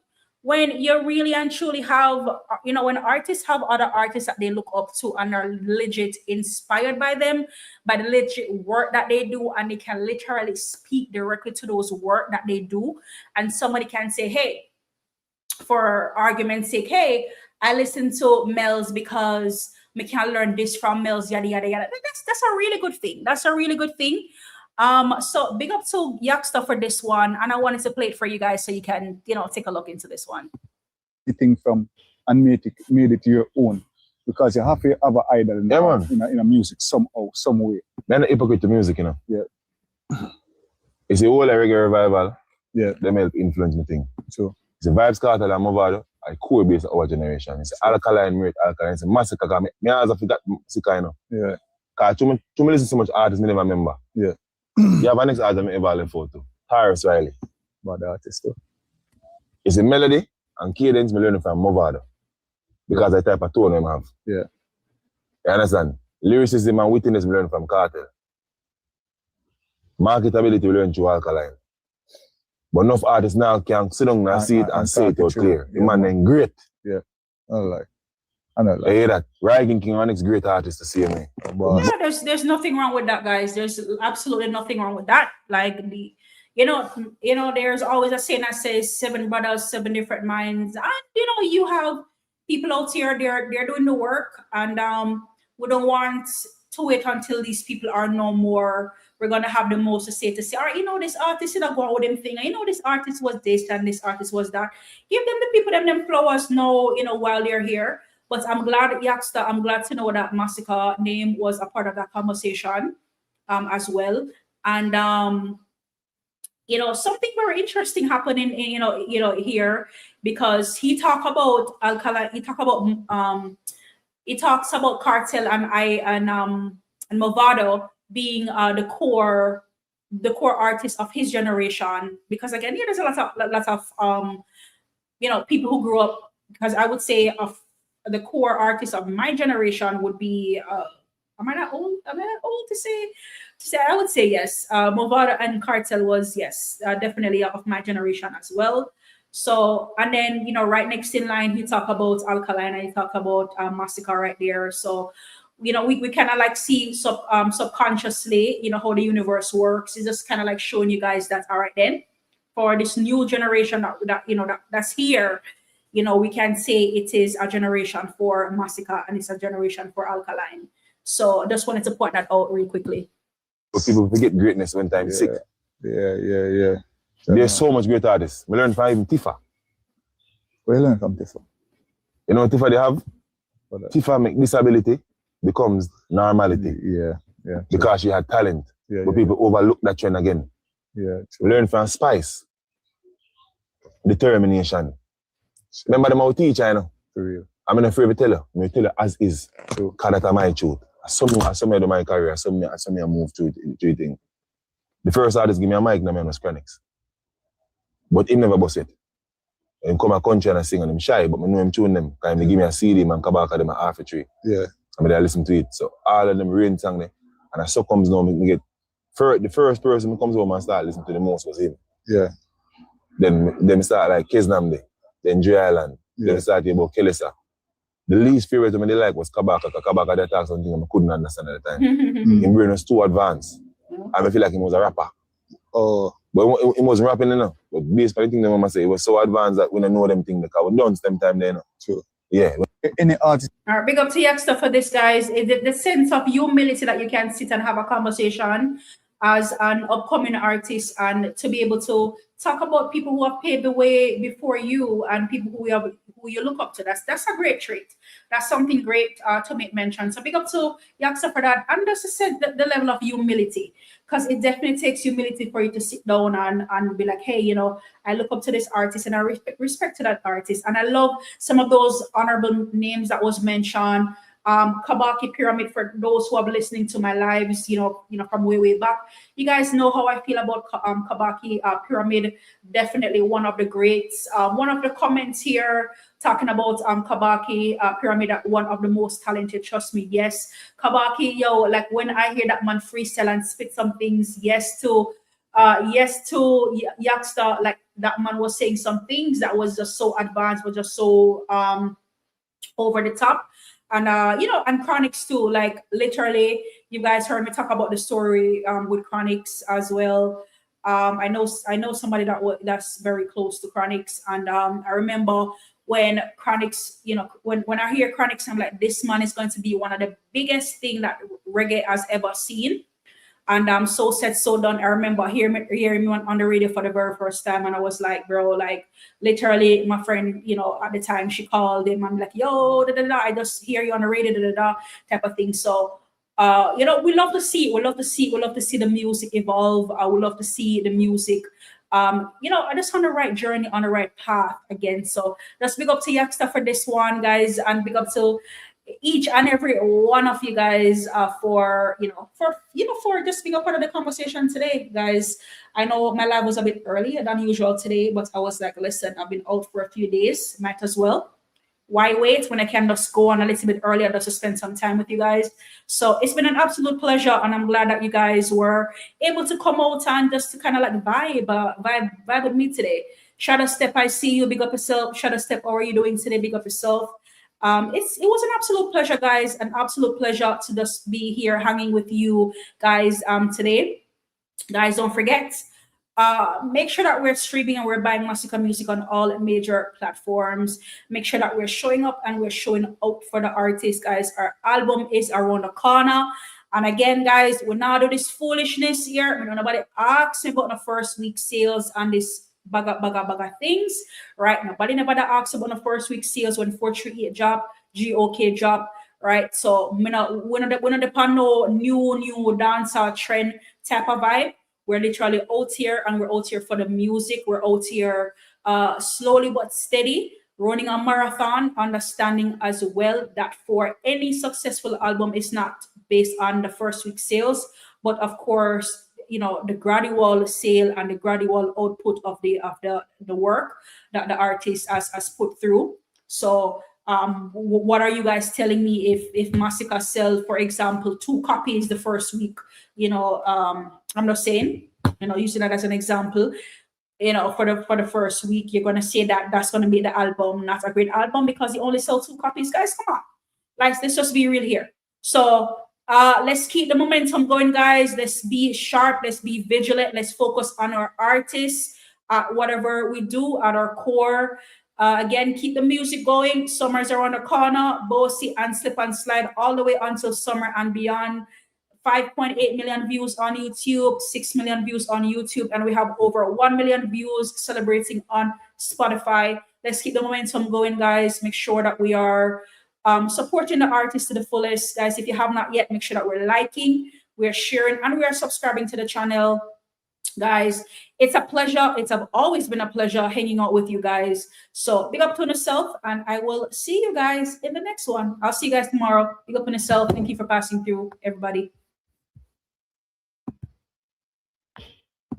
when you really and truly have, you know, when artists have other artists that they look up to and are legit inspired by them, by the legit work that they do, and they can literally speak directly to those work that they do. And somebody can say, hey, for argument's sake, hey, I listen to Mellz because I can learn this from Mellz, yada, yada, yada. That's a really good thing. That's a really good thing. So big up to Youngster for this one, and I wanted to play it for you guys so you can, you know, take a look into this one. Thing from and made it your own, because you have to have an idol in a music somehow, some way. Then the hypocrite to music, you know. Yeah. It's the whole reggae revival. Yeah. They help influence the thing. So it's the Vibes Cartel and Movado, a core base of our generation. It's alkaline, rate alkaline. It's a Masicka. Me always have forgot Masicka, you know. Yeah. Because too me listen to so much artists, I never remember. Yeah. You have an next artist I ever left for too. Tyrus Riley. Bad artist too. It's a melody and cadence me learning from Movado. Because the type of tone I have. Yeah. You understand? Lyricism and wittiness me learn from Cartel. Marketability we learn through Alkaline. But enough artists now can sit down and see it and say it out clear. The man then great. Yeah. I know. I hear that. Ryan King, our next great artist to see me. Yeah, there's nothing wrong with that, guys. There's absolutely nothing wrong with that. Like you know, there's always a saying that says 7 brothers, 7 different minds. And you know, you have people out here, they're doing the work, and we don't want to wait until these people are no more. We're gonna have the most to say, all right, you know, this artist is not going with them thing. You know, this artist was this and this artist was that. Give them the people them flowers now, you know, while they're here. But I'm glad, Youngster, I'm glad to know that Masicka name was a part of that conversation as well. And you know, something very interesting happening in, you know, here, because he talks about Cartel and Movado being the core artist of his generation, because again, yeah, there's a lot of you know, people who grew up, because I would say of the core artist of my generation would be am I not old to say? I would say yes. Movado and Cartel was, yes, definitely of my generation as well. So, and then, you know, right next in line, he talk about Alkaline and he talk about Masicka right there. So, you know, we kind of like see subconsciously, you know, how the universe works. It's just kind of like showing you guys that, all right, then for this new generation that's here, you know, we can say it is a generation for Masicka and it's a generation for Alkaline. So I just wanted to point that out real quickly. But people forget greatness when time sick. Yeah. There's so much great artists. We learn from even Tifa. Where you learn from Tifa? You know what Tifa they have? Tifa make disability becomes normality. Yeah. Because she had talent. But people overlook that trend again. Yeah. We learn from Spice. Determination. Remember them our teacher, you know? For real. I'm not afraid to tell her. I tell her as is. Because that's my truth. Some do my career, some I move to it. The first artist give me a mic, my name was Chronix. But he never bust it. He come a country and I sing and I'm shy, but I know him tune them. Because he give me a CD, man, come back at them at half a tree. Yeah. And I listen to it. So all of them rain song there. And I so comes now, me get the first person who comes home and start listening to the most was him. Yeah. Then start like Kesnamde, then Dre Island, then start about Kelesa. The least favorite of me they like was Kabaka. Kabaka they talk something I couldn't understand at the time. His brain was too advanced. I feel like he was a rapper. Oh. But he wasn't rapping, you know. But based on the thing that mama say, it was so advanced that we don't know them things because we don't them time there, you know. True. Yeah. Any artist. All right, big up to Youngster for this, guys. The sense of humility that you can sit and have a conversation as an upcoming artist, and to be able to talk about people who have paved the way before you and people who you look up to. That's a great trait. That's something great to make mention. So big up to Yaksa for that, and just to set the level of humility, because it definitely takes humility for you to sit down and be like, hey, you know, I look up to this artist and I respect to that artist. And I love some of those honorable names that was mentioned. Kabaki Pyramid, for those who are listening to my lives, you know, from way back. You guys know how I feel about Kabaki Pyramid. Definitely one of the greats. One of the comments here talking about Kabaki Pyramid, one of the most talented. Trust me, yes. Kabaki, yo, like when I hear that man freestyle and spit some things, yes to Yaksta, like that man was saying some things that was just so advanced, was just so over the top. And you know, and Chronics too, like literally you guys heard me talk about the story with Chronics as well. I know somebody that's very close to Chronics, and I remember when Chronics, you know, when I hear Chronics, I'm like, this man is going to be one of the biggest thing that reggae has ever seen. And I'm so said, so done. I remember hearing me on the radio for the very first time, and I was like, bro, like literally, my friend, you know, at the time she called him. I'm like, yo, I just hear you on the radio, type of thing. So, you know, we love to see the music evolve. We love to see the music. You know, I just on the right journey, on the right path again. So just big up to Yaksta for this one, guys, and big up to each and every one of you guys for just being a part of the conversation today, guys. I know my live was a bit earlier than usual today, but I was like, listen, I've been out for a few days, might as well. Why wait when I can just go on a little bit earlier just to spend some time with you guys? So it's been an absolute pleasure, and I'm glad that you guys were able to come out and just to kind of like vibe with me today. Shadow Step, I see you. Big up yourself. Shadow Step, how are you doing today? Big up yourself. It was an absolute pleasure, guys. An absolute pleasure to just be here hanging with you guys today. Guys, don't forget, make sure that we're streaming and we're buying Masicka music on all major platforms. Make sure that we're showing up and we're showing out for the artists, guys. Our album is around the corner. And again, guys, we're not do this foolishness here. I mean, nobody asks me about the first week sales and this baga things, right? Nobody never asks about the first week sales when 438 drop, GOK drop, right? So we're not depend no new dancer trend type of vibe. We're literally out here, and we're out here for the music. We're out here slowly but steady, running a marathon, understanding as well that for any successful album, it's not based on the first week sales, but of course, you know, the gradual sale and the gradual output of the work that the artist has put through. So what are you guys telling me if Masicka sell, for example, 2 copies the first week? You know, I'm not saying, you know, using that as an example, you know, for the first week, you're gonna say that that's gonna be the album not a great album because you only sell 2 copies. Guys, come on, like, let's just be real here. So let's keep the momentum going, guys. Let's be sharp. Let's be vigilant. Let's focus on our artists, whatever we do at our core. Again, keep the music going. Summer's around the corner. Bossy and Slip and Slide all the way until summer and beyond. 5.8 million views on YouTube, 6 million views on YouTube, and we have over 1 million views celebrating on Spotify. Let's keep the momentum going, guys. Make sure that we are supporting the artists to the fullest. Guys, if you have not yet, make sure that we're liking, we're sharing, and we are subscribing to the channel. Guys, it's a pleasure. It's always been a pleasure hanging out with you guys. So big up to yourself, and I will see you guys in the next one. I'll see you guys tomorrow. Big up on yourself. Thank you for passing through, everybody.